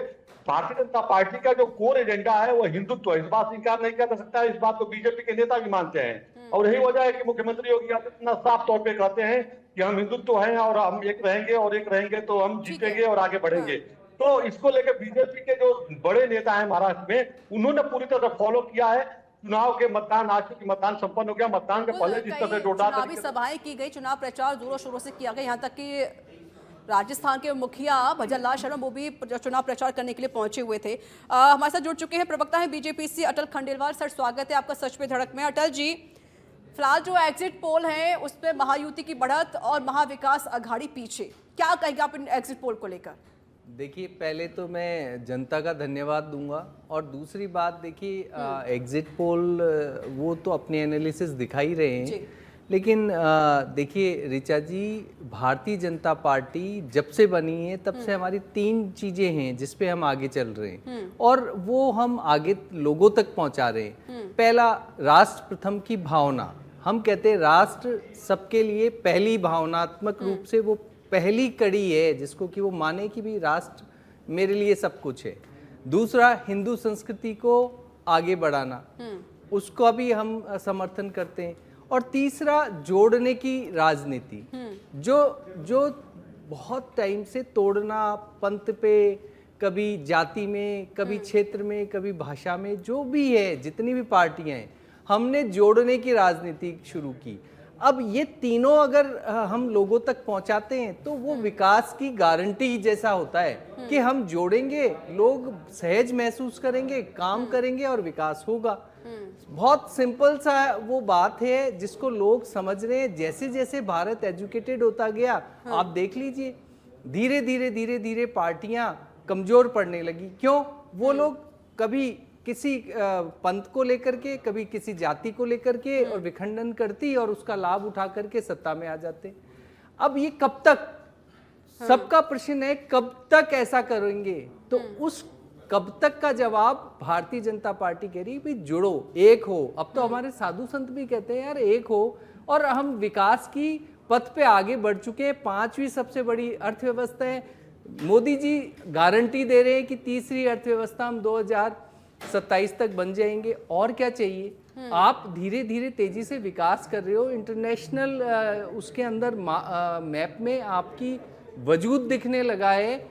C: भारतीय जनता पार्टी का जो कोर एजेंडा है वो हिंदुत्व है, इस बात से इनकार नहीं किया जा सकता है। इस बात को बीजेपी के नेता भी मानते हैं, और यही वजह है कि मुख्यमंत्री योगी आदित्यनाथ साफ तौर पे कहते हैं कि हम हिंदुत्व हैं और हम एक रहेंगे, और एक रहेंगे तो हम जीतेंगे और आगे बढ़ेंगे। तो इसको लेकर बीजेपी के जो बड़े नेता हैं महाराष्ट्र में, उन्होंने पूरी तरह फॉलो किया है। चुनाव के मतदान, आज चूंकि मतदान संपन्न हो गया, मतदान के पहले जिस तरह से जोरदार
A: चुनावी सभाएं की गई, चुनाव प्रचार जोरों शोरों से किया गया, यहाँ तक कि राजस्थान के मुखिया भजन लाल शर्मा वो भी चुनाव प्रचार करने के लिए पहुंचे हुए थे। हमारे साथ जुड़ चुके हैं प्रवक्ता हैं बीजेपी से अटल खंडेलवाल। सर स्वागत है आपका सच पे धड़क में। अटल जी, फिलहाल जो एग्जिट पोल है उस पर महायुति की बढ़त और महाविकास अघाड़ी पीछे, क्या कहेंगे आप इन एग्जिट पोल को लेकर?
E: देखिए, पहले तो मैं जनता का धन्यवाद दूंगा, और दूसरी बात देखिए एग्जिट पोल वो तो अपने एनालिसिस दिखा ही रहे हैं, लेकिन देखिए ऋचा जी, भारतीय जनता पार्टी जब से बनी है तब से हमारी 3 चीज़ें हैं जिस पे हम आगे चल रहे हैं, और वो हम आगे लोगों तक पहुंचा रहे हैं। पहला, राष्ट्र प्रथम की भावना। हम कहते हैं राष्ट्र सबके लिए पहली, भावनात्मक रूप से वो पहली कड़ी है जिसको कि वो माने कि भी राष्ट्र मेरे लिए सब कुछ है। दूसरा, हिंदू संस्कृति को आगे बढ़ाना, उसका भी हम समर्थन करते हैं। और तीसरा, जोड़ने की राजनीति, जो बहुत टाइम से तोड़ना, पंथ पे, कभी जाति में, कभी क्षेत्र में, कभी भाषा में, जो भी है, जितनी भी पार्टियां हैं, हमने जोड़ने की राजनीति शुरू की। अब ये तीनों अगर हम लोगों तक पहुंचाते हैं तो वो विकास की गारंटी जैसा होता है कि हम जोड़ेंगे, लोग सहज महसूस करेंगे, काम करेंगे और विकास होगा। बहुत सिंपल सा वो बात है जिसको लोग समझ रहे हैं। जैसे जैसे भारत एजुकेटेड होता गया, आप देख लीजिए, धीरे धीरे धीरे धीरे पार्टियां कमजोर पड़ने लगी। क्यों? वो लोग कभी किसी पंथ को लेकर के, कभी किसी जाति को लेकर के, और विखंडन करती और उसका लाभ उठा करके सत्ता में आ जाते। अब ये कब तक, सबका प्रश्न है, कब तक ऐसा करेंगे? तो उस कब तक का जवाब भारतीय जनता पार्टी कह रही है, भाई जुड़ो, एक हो। अब तो हमारे साधु संत भी कहते हैं यार एक हो, और हम विकास की पथ पे आगे बढ़ चुके हैं। 5वीं सबसे बड़ी अर्थव्यवस्था है। मोदी जी गारंटी दे रहे हैं कि तीसरी अर्थव्यवस्था हम 2027 तक बन जाएंगे। और क्या चाहिए? आप धीरे धीरे तेजी से विकास कर रहे हो। इंटरनेशनल उसके अंदर मैप में आपकी वजूद दिखने लगा है।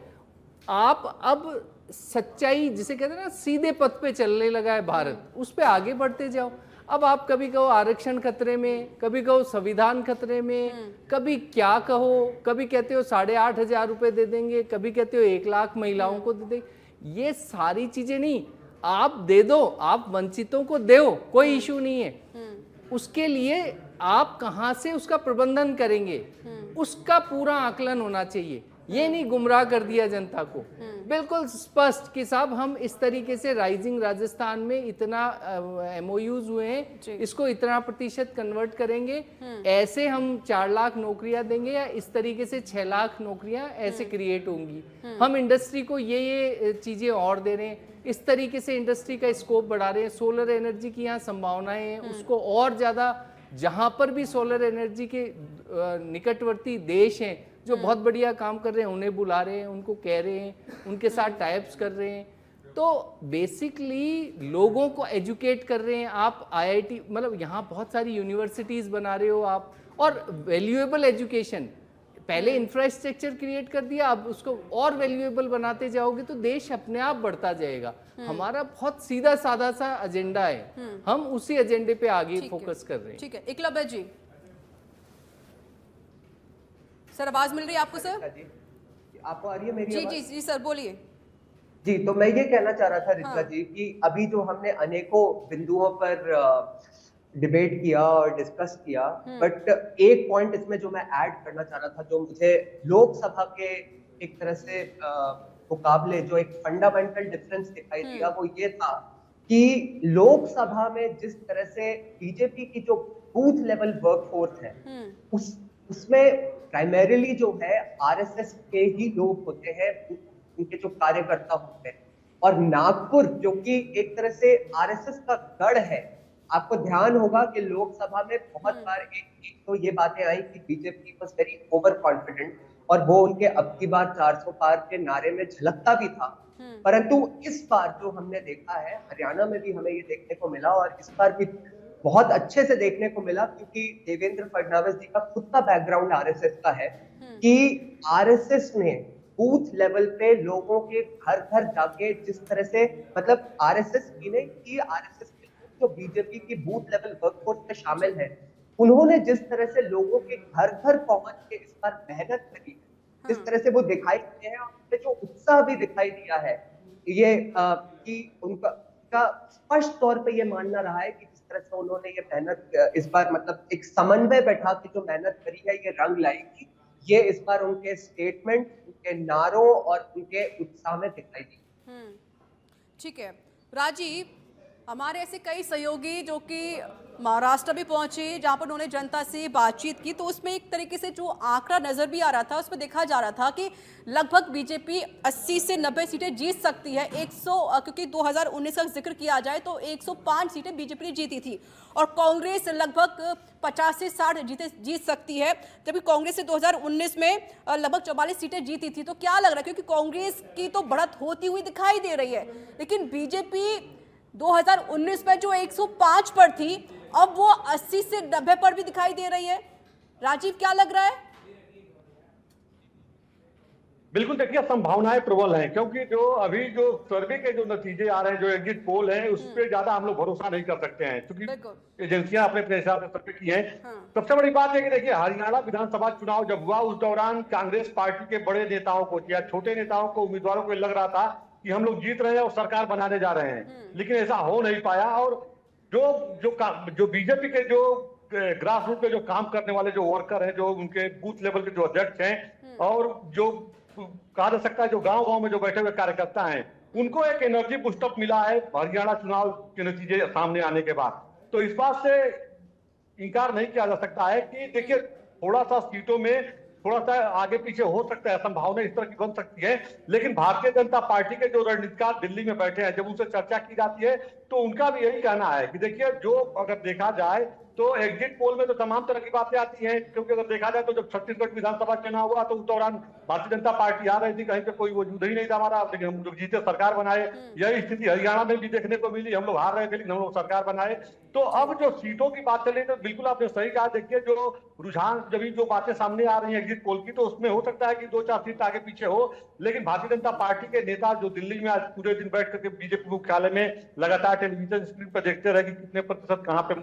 E: आप अब सच्चाई, जिसे कहते हैं ना, सीधे पथ पे चलने लगा है भारत, उस पे आगे बढ़ते जाओ। अब आप कभी कहो आरक्षण खतरे में, कभी कहो संविधान खतरे में, कभी क्या कहो, कभी कहते हो 8,500 रुपए दे देंगे, कभी कहते हो 1 लाख महिलाओं को दे देंगे। ये सारी चीजें नहीं, आप दे दो, आप वंचितों को दो, कोई इशू नहीं है। उसके लिए आप कहां से उसका प्रबंधन करेंगे, उसका पूरा आकलन होना चाहिए। ये नहीं गुमराह कर दिया जनता को, बिल्कुल स्पष्ट कि साहब हम इस तरीके से राइजिंग राजस्थान में इतना MOUs हुए हैं, इसको इतना प्रतिशत कन्वर्ट करेंगे, ऐसे हम 4 लाख नौकरियां देंगे या इस तरीके से 6 लाख नौकरियां ऐसे क्रिएट होंगी। हम इंडस्ट्री को ये चीजें और दे रहे हैं, इस तरीके से इंडस्ट्री का स्कोप बढ़ा रहे हैं। सोलर एनर्जी की यहाँ संभावनाएं हैं, उसको और ज्यादा, जहां पर भी सोलर एनर्जी के निकटवर्ती देश हैं जो बहुत बढ़िया काम कर रहे हैं, उन्हें बुला रहे हैं, उनको कह रहे हैं, उनके साथ टाइप्स कर रहे हैं। तो बेसिकली लोगों को एजुकेट कर रहे हैं आप। IIT मतलब यहाँ बहुत सारी यूनिवर्सिटीज बना रहे हो आप, और वैल्यूएबल एजुकेशन, पहले इंफ्रास्ट्रक्चर क्रिएट कर दिया, अब उसको और वैल्यूएबल बनाते जाओगे तो देश अपने आप बढ़ता जाएगा। हमारा बहुत सीधा साधा सा एजेंडा है, हम उसी एजेंडे पे आगे फोकस कर रहे हैं।
A: ठीक है, एकलव्य जी, सर आवाज मिल रही है आपको? सर
D: जी, आपको आ रही है मेरी
A: जी
D: आवाज?
A: जी जी सर बोलिए।
D: जी, तो मैं ये कहना चाह रहा था रिचा जी कि अभी जो हमने अनेकों बिंदुओं पर डिबेट किया और डिस्कस किया, बट एक पॉइंट इसमें जो मैं ऐड करना चाह रहा था, जो मुझे लोकसभा के एक तरह से मुकाबले जो एक फंडामेंटल डिफरेंस दिखाई दिया, वो ये था कि लोकसभा में जिस तरह से बीजेपी की जो बूथ लेवल वर्कफोर्स है, उसमें प्राइमरीली जो है RSS के ही लोग होते हैं, उनके जो कार्यकर्ता होते हैं। और नागपुर जो कि एक तरह से RSS का गढ़ है, आपको ध्यान होगा कि लोकसभा में बहुत बार एक तो ये बातें आई कि BJP was very over confident, और वो उनके अब की बार 400 पार के नारे में झलकता भी था। परंतु इस बार जो हमने देखा है, हरियाणा में भी हमें ये देखने को मिला, और इस बार भी बहुत अच्छे से देखने को मिला, क्योंकि देवेंद्र फडणवीस जी का खुद का बैकग्राउंड RSS का है, कि RSS ने बूथ लेवल पे लोगों के घर घर जाके जिस तरह से, मतलब RSS की नहीं कि RSS के जो बीजेपी की बूथ लेवल वर्कफोर्स में शामिल है, उन्होंने जिस तरह से लोगों के घर घर पहुंच के इस बार मेहनत करी, जिस तरह से वो दिखाई दिए हैं, और उनमें जो उत्साह भी दिखाई दिया है, ये कि उनका स्पष्ट तौर पे ये मानना रहा है कि जिस तरह से उन्होंने ये मेहनत इस बार, मतलब एक समन्वय बैठा के जो मेहनत करी है, ये रंग लाएगी, ये इस बार उनके स्टेटमेंट, उनके नारों और उनके उत्साह में दिखाई दी।
A: ठीक है राजीव, हमारे ऐसे कई सहयोगी जो कि महाराष्ट्र भी पहुंचे, जहां पर उन्होंने जनता से बातचीत की, तो उसमें एक तरीके से जो आंकड़ा नजर भी आ रहा था, उसमें देखा जा रहा था कि लगभग बीजेपी 80 से 90 सीटें जीत सकती है। 100, क्योंकि 2019 का जिक्र किया जाए तो 105 सीटें बीजेपी ने जीती थी, और कांग्रेस लगभग 50 से 60 जीत सकती है, जबकि कांग्रेस ने 2019 में लगभग 44 सीटें जीती थी। तो क्या लग रहा है, क्योंकि कांग्रेस की तो बढ़त होती हुई दिखाई दे रही है, लेकिन बीजेपी 2019 में जो 105 पर थी, अब वो 80 से 90 पर भी दिखाई दे रही है। राजीव, क्या लग रहा है?
C: बिल्कुल, देखिए संभावनाएं प्रबल हैं, क्योंकि जो अभी जो सर्वे के जो नतीजे आ रहे हैं, जो एग्जिट पोल हैं, उस पर ज्यादा हम लोग भरोसा नहीं कर सकते हैं, क्योंकि एजेंसियां अपने अपने हिसाब से सर्वे की हैं। सबसे बड़ी बात है कि देखिए हरियाणा विधानसभा चुनाव जब हुआ, उस दौरान कांग्रेस पार्टी के बड़े नेताओं को या छोटे नेताओं को, उम्मीदवारों को लग रहा था कि हम लोग जीत रहे हैं और सरकार बनाने जा रहे हैं, लेकिन ऐसा हो नहीं पाया। और जो बीजेपी के जो ग्रास रूट पे जो काम करने वाले जो वर्कर हैं, जो उनके बूथ लेवल के जो अध्यक्ष हैं, और जो कहा जा सकता है जो गांव गांव में जो बैठे हुए कार्यकर्ता हैं, उनको एक एनर्जी बूस्टअप मिला है हरियाणा चुनाव के नतीजे सामने आने के बाद। तो इस बात से इनकार नहीं किया जा सकता है कि देखिए थोड़ा सा सीटों में थोड़ा सा आगे पीछे हो सकता है, संभावना इस तरह की बन सकती है, लेकिन भारतीय जनता पार्टी के जो रणनीतिकार दिल्ली में बैठे हैं, जब उनसे चर्चा की जाती है तो उनका भी यही कहना है कि देखिए जो अगर देखा जाए तो एग्जिट पोल में तो तमाम तरह की बातें आती हैं, क्योंकि अगर देखा जाए तो जब छत्तीसगढ़ विधानसभा चुनाव हुआ तो उस दौरान भारतीय जनता पार्टी आ रही थी, कहीं पे कोई वजूद ही नहीं था हमारा, लेकिन हम लोग जीते, सरकार बनाए। यही स्थिति हरियाणा में भी देखने को मिली, हम लोग हार रहे थे लेकिन हम लोग सरकार बनाए। तो अब जो सीटों की बात चली तो बिल्कुल आपने सही कहा, देखिए जो रुझान जब जो बातें सामने आ रही है एग्जिट पोल की, तो उसमें हो सकता है कि 2-4 सीट आगे पीछे हो, लेकिन भारतीय जनता पार्टी के नेता जो दिल्ली में आज पूरे दिन बैठ करके बीजेपी मुख्यालय में लगातार टेलीविजन स्क्रीन पर देखते रहे कि कितने प्रतिशत कहां पे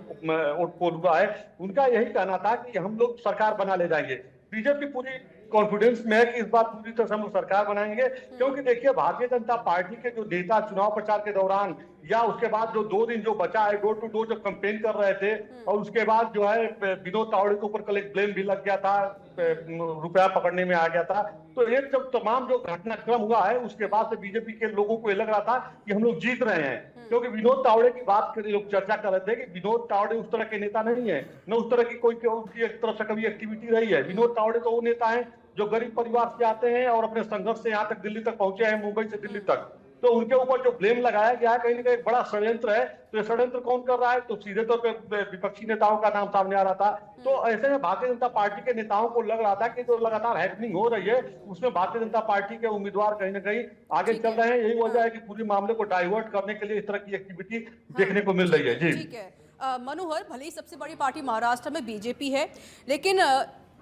C: वोट पोल हुआ है, उनका यही कहना था कि हम लोग सरकार बना ले जाएंगे। बीजेपी पूरी कॉन्फिडेंस में है कि इस बार पूरी तरह से हम लोग सरकार बनाएंगे, क्योंकि देखिए भारतीय जनता पार्टी के जो नेता चुनाव प्रचार के दौरान या उसके बाद जो 2 दिन जो बचा है डोर टू डोर जब कैंपेन कर रहे थे, और उसके बाद जो है विनोद तावड़े के ऊपर कल एक ब्लेम भी लग गया था, रुपया पकड़ने में आ गया था। तो ये जब तमाम जो घटनाक्रम हुआ है उसके बाद से बीजेपी के लोगों को ये लग रहा था कि हम लोग जीत रहे हैं, क्योंकि विनोद तावड़े की बात लोग चर्चा कर रहे थे कि विनोद तावड़े उस तरह के नेता नहीं है, न उस तरह की कोई उनकी एक तरफ से कभी एक्टिविटी रही है। विनोद तावड़े तो वो नेता है जो गरीब परिवार से आते हैं और अपने संघर्ष से यहाँ तक दिल्ली तक पहुंचे हैं, मुंबई से दिल्ली तक। तो उनके ऊपर जो ब्लेम लगाया गया है कहीं ना कहीं एक बड़ा षड्यंत्र है। तो ये षड्यंत्र कौन कर रहा है, तो सीधे तौर पे विपक्षी नेताओं का नाम सामने आ रहा था। तो ऐसे में भारतीय जनता पार्टी के नेताओं को लग रहा था कि जो लगातार हैपनिंग हो रही है उसमें भारतीय जनता पार्टी के उम्मीदवार कहीं ना कहीं आगे चल रहे हैं। यही वजह है कि पूरे मामले को डाइवर्ट करने के लिए इस तरह की एक्टिविटी देखने को मिल रही है। जी
A: ठीक है मनोहर, भले ही सबसे बड़ी पार्टी महाराष्ट्र में बीजेपी है, लेकिन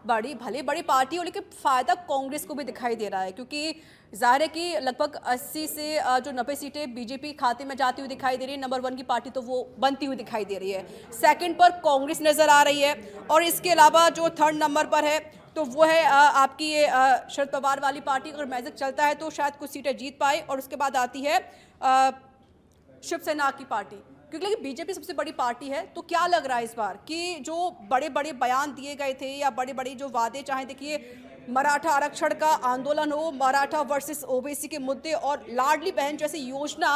A: भले बड़ी पार्टी हो, लेकिन फायदा कांग्रेस को भी दिखाई दे रहा है, क्योंकि जाहिर है कि लगभग 80 से जो 90 सीटें बीजेपी खाते में जाती हुई दिखाई दे रही है। नंबर 1 की पार्टी तो वो बनती हुई दिखाई दे रही है, सेकंड पर कांग्रेस नजर आ रही है, और इसके अलावा जो थर्ड नंबर पर है तो वो है आपकी ये शरद पवार वाली पार्टी। अगर मैजिक चलता है तो शायद कुछ सीटें जीत पाए, और उसके बाद आती है शिवसेना की पार्टी, क्योंकि लेकिन बीजेपी सबसे बड़ी पार्टी है। तो क्या लग रहा है इस बार कि जो बड़े बड़े बयान दिए गए थे या बड़े बड़े जो वादे, चाहे देखिए मराठा आरक्षण का आंदोलन हो, मराठा वर्सेस ओबीसी के मुद्दे और लाडली बहन जैसी योजना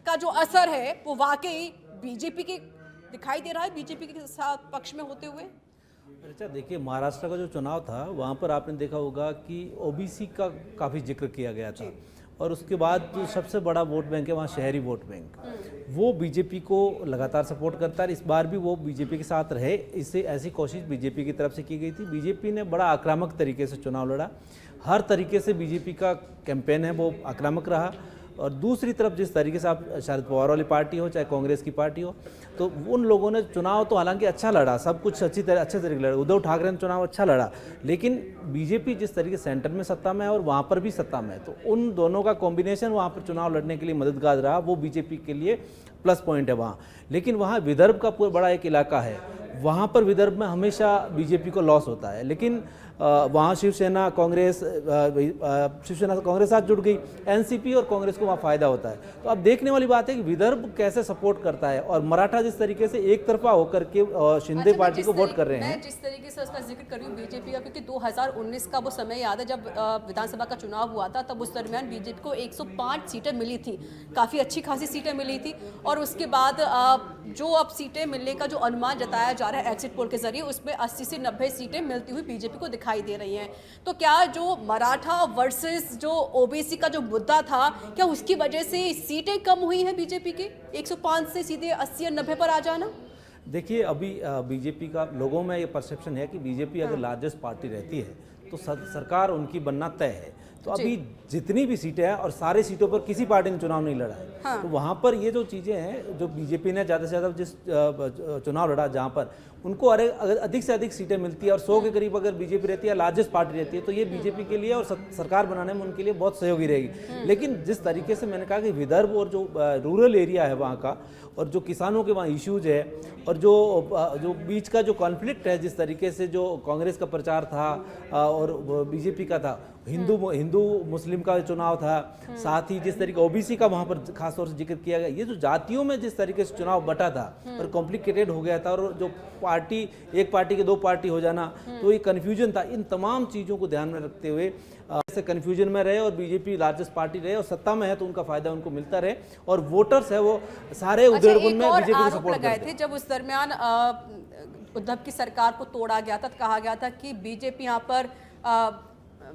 A: का जो असर है वो वाकई बीजेपी के दिखाई दे रहा है, बीजेपी के साथ पक्ष में होते हुए?
B: अच्छा देखिए, महाराष्ट्र का जो चुनाव था वहाँ पर आपने देखा होगा कि ओबीसी का काफ़ी जिक्र किया गया था, और उसके बाद जो सबसे बड़ा वोट बैंक है वहाँ शहरी वोट बैंक, वो बीजेपी को लगातार सपोर्ट करता है। इस बार भी वो बीजेपी के साथ रहे, इससे ऐसी कोशिश बीजेपी की तरफ से की गई थी। बीजेपी ने बड़ा आक्रामक तरीके से चुनाव लड़ा, हर तरीके से बीजेपी का कैंपेन है वो आक्रामक रहा। और दूसरी तरफ जिस तरीके से आप शरद पवार वाली पार्टी हो चाहे कांग्रेस की पार्टी हो, तो उन लोगों ने चुनाव तो हालांकि अच्छा लड़ा, सब कुछ अच्छे तरीके लड़ा, उद्धव ठाकरे ने चुनाव अच्छा लड़ा, लेकिन बीजेपी जिस तरीके सेंटर में सत्ता में है और वहाँ पर भी सत्ता में है, तो उन दोनों का कॉम्बिनेशन वहाँ पर चुनाव लड़ने के लिए मददगार रहा, वो बीजेपी के लिए प्लस पॉइंट है वहाँ। लेकिन वहाँ विदर्भ का पूरा बड़ा एक इलाका है, वहाँ पर विदर्भ में हमेशा बीजेपी को लॉस होता है, लेकिन वहाँ शिवसेना कांग्रेस साथ जुड़ गई, एनसीपी और कांग्रेस को वहाँ फायदा होता है। तो अब देखने वाली बात है कि विदर्भ कैसे सपोर्ट करता है, और मराठा जिस तरीके से एक तरफा होकर के शिंदे पार्टी को वोट कर रहे हैं।
A: मैं जिस तरीके से उसका जिक्र कर रही हूँ बीजेपी का, क्योंकि 2019 का वो समय याद है जब विधानसभा का चुनाव हुआ था, तब उस दरमियान बीजेपी को 105 सीटें मिली थी, काफ़ी अच्छी खासी सीटें मिली थी, और उसके बाद जो अब सीटें मिलने का जो अनुमान जताया जा रहा है एग्जिट पोल के जरिए, उसमें 80 से 90 सीटें मिलती हुई बीजेपी को दिखाई दे रही हैं। तो क्या जो मराठा वर्सेस जो ओबीसी का जो मुद्दा था, क्या उसकी वजह से सीटें कम हुई हैं बीजेपी की, 105 से सीधे 80 और 90 पर आ जाना?
B: देखिए, अभी बीजेपी का लोगों में ये परसेप्शन है कि बीजेपी अगर लार्जेस्ट पार्टी रहती है तो सरकार उनकी बनना तय है। तो अभी जितनी भी सीटें हैं और सारे सीटों पर किसी पार्टी ने चुनाव नहीं लड़ा है, तो वहाँ पर ये जो चीज़ें हैं, जो बीजेपी ने ज़्यादा से ज़्यादा जिस चुनाव लड़ा जहाँ पर उनको अगर अधिक से अधिक सीटें मिलती है और 100 के करीब अगर बीजेपी रहती है, लार्जेस्ट पार्टी रहती है, तो ये बीजेपी के लिए और सरकार बनाने में उनके लिए बहुत सहयोगी रहेगी। लेकिन जिस तरीके से मैंने कहा कि विदर्भ और जो रूरल एरिया है वहाँ का, और जो किसानों के वहाँ इश्यूज है, और जो बीच का जो कॉन्फ्लिक्ट है, जिस तरीके से जो कांग्रेस का प्रचार था और बीजेपी का था, हिंदू मुस्लिम का चुनाव था, साथ ही जिस तरीके ओबीसी का वहाँ पर खासतौर से जिक्र किया गया, ये जो जातियों में जिस तरीके से चुनाव बटा था और कॉम्प्लिकेटेड हो गया था, और जो एक पार्टी के 2 पार्टी हो जाना, तो ये कन्फ्यूजन था। इन तमाम चीज़ों को ध्यान में रखते हुए ऐसे कन्फ्यूजन में रहे और बीजेपी लार्जेस्ट पार्टी रहे और सत्ता में है तो उनका फायदा उनको मिलता रहे, और वोटर्स है वो सारे उधेड़बुन में बीजेपी को सपोर्ट करते थे।
A: जब उस दरमियान उद्धव की सरकार को तोड़ा गया था, कहा गया था कि बीजेपी यहाँ पर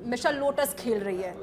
A: मिशन लोटस खेल रही है,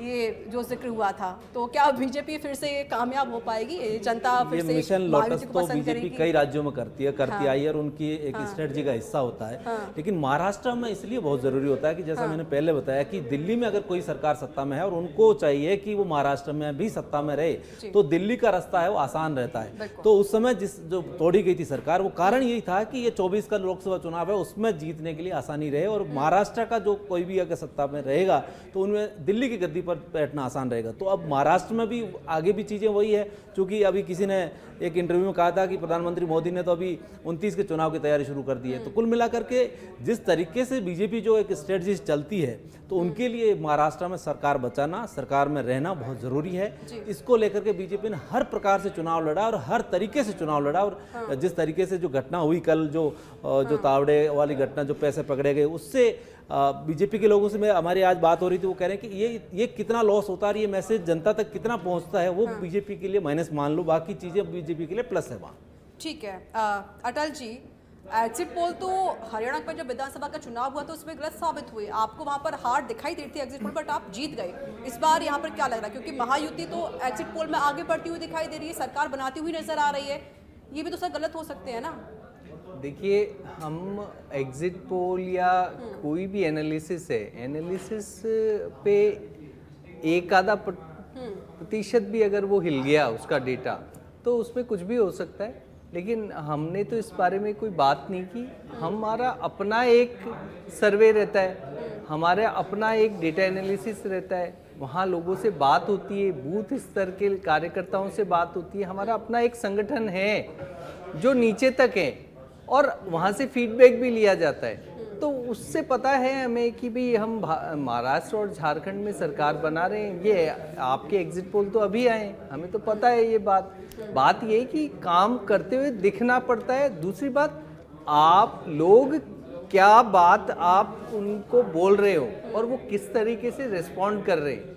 A: ये जो जिक्र हुआ था, तो क्या बीजेपी फिर से कामयाब हो पाएगी? जनता फिर से
B: मिशन लोटस तो बीजेपी कई राज्यों में करती आई है और उनकी एक स्ट्रेटजी का हिस्सा होता है। लेकिन महाराष्ट्र में इसलिए बहुत जरूरी होता है कि जैसा मैंने पहले बताया कि दिल्ली में अगर कोई सरकार सत्ता में है और उनको चाहिए कि वो महाराष्ट्र में भी सत्ता में रहे, तो दिल्ली का रास्ता है वो आसान रहता है। तो उस समय जो तोड़ी गई थी सरकार, वो कारण यही था कि ये 24 का लोकसभा चुनाव है, उसमें जीतने के लिए आसानी रहे, और महाराष्ट्र का जो कोई भी अगर सत्ता में रहेगा तो उनमें दिल्ली की गद्दी पर बैठना आसान रहेगा। तो अब महाराष्ट्र में भी आगे भी चीज़ें वही है, क्योंकि अभी किसी ने एक इंटरव्यू में कहा था कि प्रधानमंत्री मोदी ने तो अभी 29 के चुनाव की तैयारी शुरू कर दी है। तो कुल मिलाकर के जिस तरीके से बीजेपी जो एक स्ट्रेटजी चलती है, तो उनके लिए महाराष्ट्र में सरकार बचाना, सरकार में रहना बहुत ज़रूरी है। इसको लेकर के बीजेपी ने हर प्रकार से चुनाव लड़ा और हर तरीके से चुनाव लड़ा। और जिस तरीके से जो घटना हुई कल, जो तावड़े वाली घटना, जो पैसे पकड़े गए, उससे बीजेपी के लोगों से हमारी आज बात हो रही थी, वो कह रहे हैं कि ये कितना लॉस होता है और ये मैसेज जनता तक कितना पहुंचता है, वो बीजेपी के लिए माइनस मान लो, बाकी चीज़ें बीजेपी के लिए प्लस है वहाँ।
A: ठीक है। अटल जी, एग्जिट पोल तो हरियाणा में जब विधानसभा का चुनाव हुआ तो उसमें गलत साबित हुए, आपको वहां पर हार दिखाई देती थी एग्जिट पोल, बट आप जीत गए। इस बार यहाँ पर क्या लग रहा है, क्योंकि महायुति तो एग्जिट पोल में आगे बढ़ती हुई दिखाई दे रही है, सरकार बनाती हुई नजर आ रही है, ये भी तो सब गलत हो सकते हैं ना?
E: देखिए, हम एग्जिट पोल या कोई भी एनालिसिस है, एनालिसिस पे एक आधा प्रतिशत भी अगर वो हिल गया उसका डेटा, तो उसमें कुछ भी हो सकता है। लेकिन हमने तो इस बारे में कोई बात नहीं की। हमारा अपना एक सर्वे रहता है, हमारा अपना एक डेटा एनालिसिस रहता है, वहाँ लोगों से बात होती है, बूथ स्तर के कार्यकर्ताओं से बात होती है। हमारा अपना एक संगठन है जो नीचे तक है और वहाँ से फीडबैक भी लिया जाता है। तो उससे पता है हमें कि भी हम महाराष्ट्र और झारखंड में सरकार बना रहे हैं। ये आपके एग्जिट पोल तो अभी आए, हमें तो पता है ये बात ये है कि काम करते हुए दिखना पड़ता है। दूसरी बात, आप लोग क्या बात आप उनको बोल रहे हो और वो किस तरीके से रिस्पॉन्ड कर रहे हैं,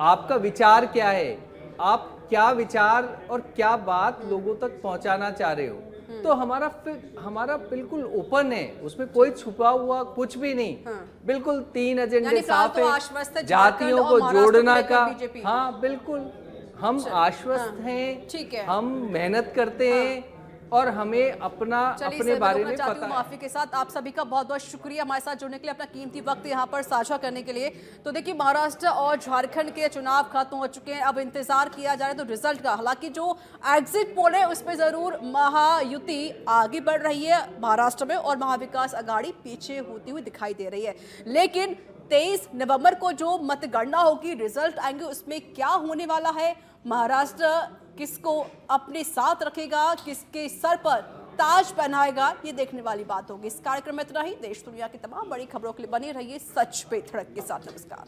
E: आपका विचार क्या है, आप क्या विचार और क्या बात लोगों तक पहुंचाना चाह रहे हो। तो हमारा बिल्कुल ओपन है, उसमें कोई छुपा हुआ कुछ भी नहीं। बिल्कुल 3 एजेंडे साफ है, जातियों को जोड़ना का। हाँ बिल्कुल, हम आश्वस्त हैं,
A: ठीक है,
E: हम मेहनत करते हैं और हमें अपने बारे में पता है।
A: माफी के साथ आप सभी का बहुत बहुत शुक्रिया हमारे साथ जुड़ने के लिए, अपना कीमती वक्त यहाँ पर साझा करने के लिए। तो देखिए, महाराष्ट्र और झारखंड के चुनाव खत्म हो चुके हैं, अब इंतजार किया जा रहा है तो रिजल्ट का। हालांकि जो एग्जिट पोल है उसमें जरूर महायुति आगे बढ़ रही है महाराष्ट्र में और महाविकास अघाड़ी पीछे होती हुई दिखाई दे रही है। लेकिन 23 नवंबर को जो मतगणना होगी, रिजल्ट आएंगे, उसमें क्या होने वाला है, महाराष्ट्र किसको अपने साथ रखेगा, किसके सर पर ताज पहनाएगा, ये देखने वाली बात होगी। इस कार्यक्रम में इतना ही। देश दुनिया की तमाम बड़ी खबरों के लिए बने रहिए सच पे धड़क के साथ। नमस्कार।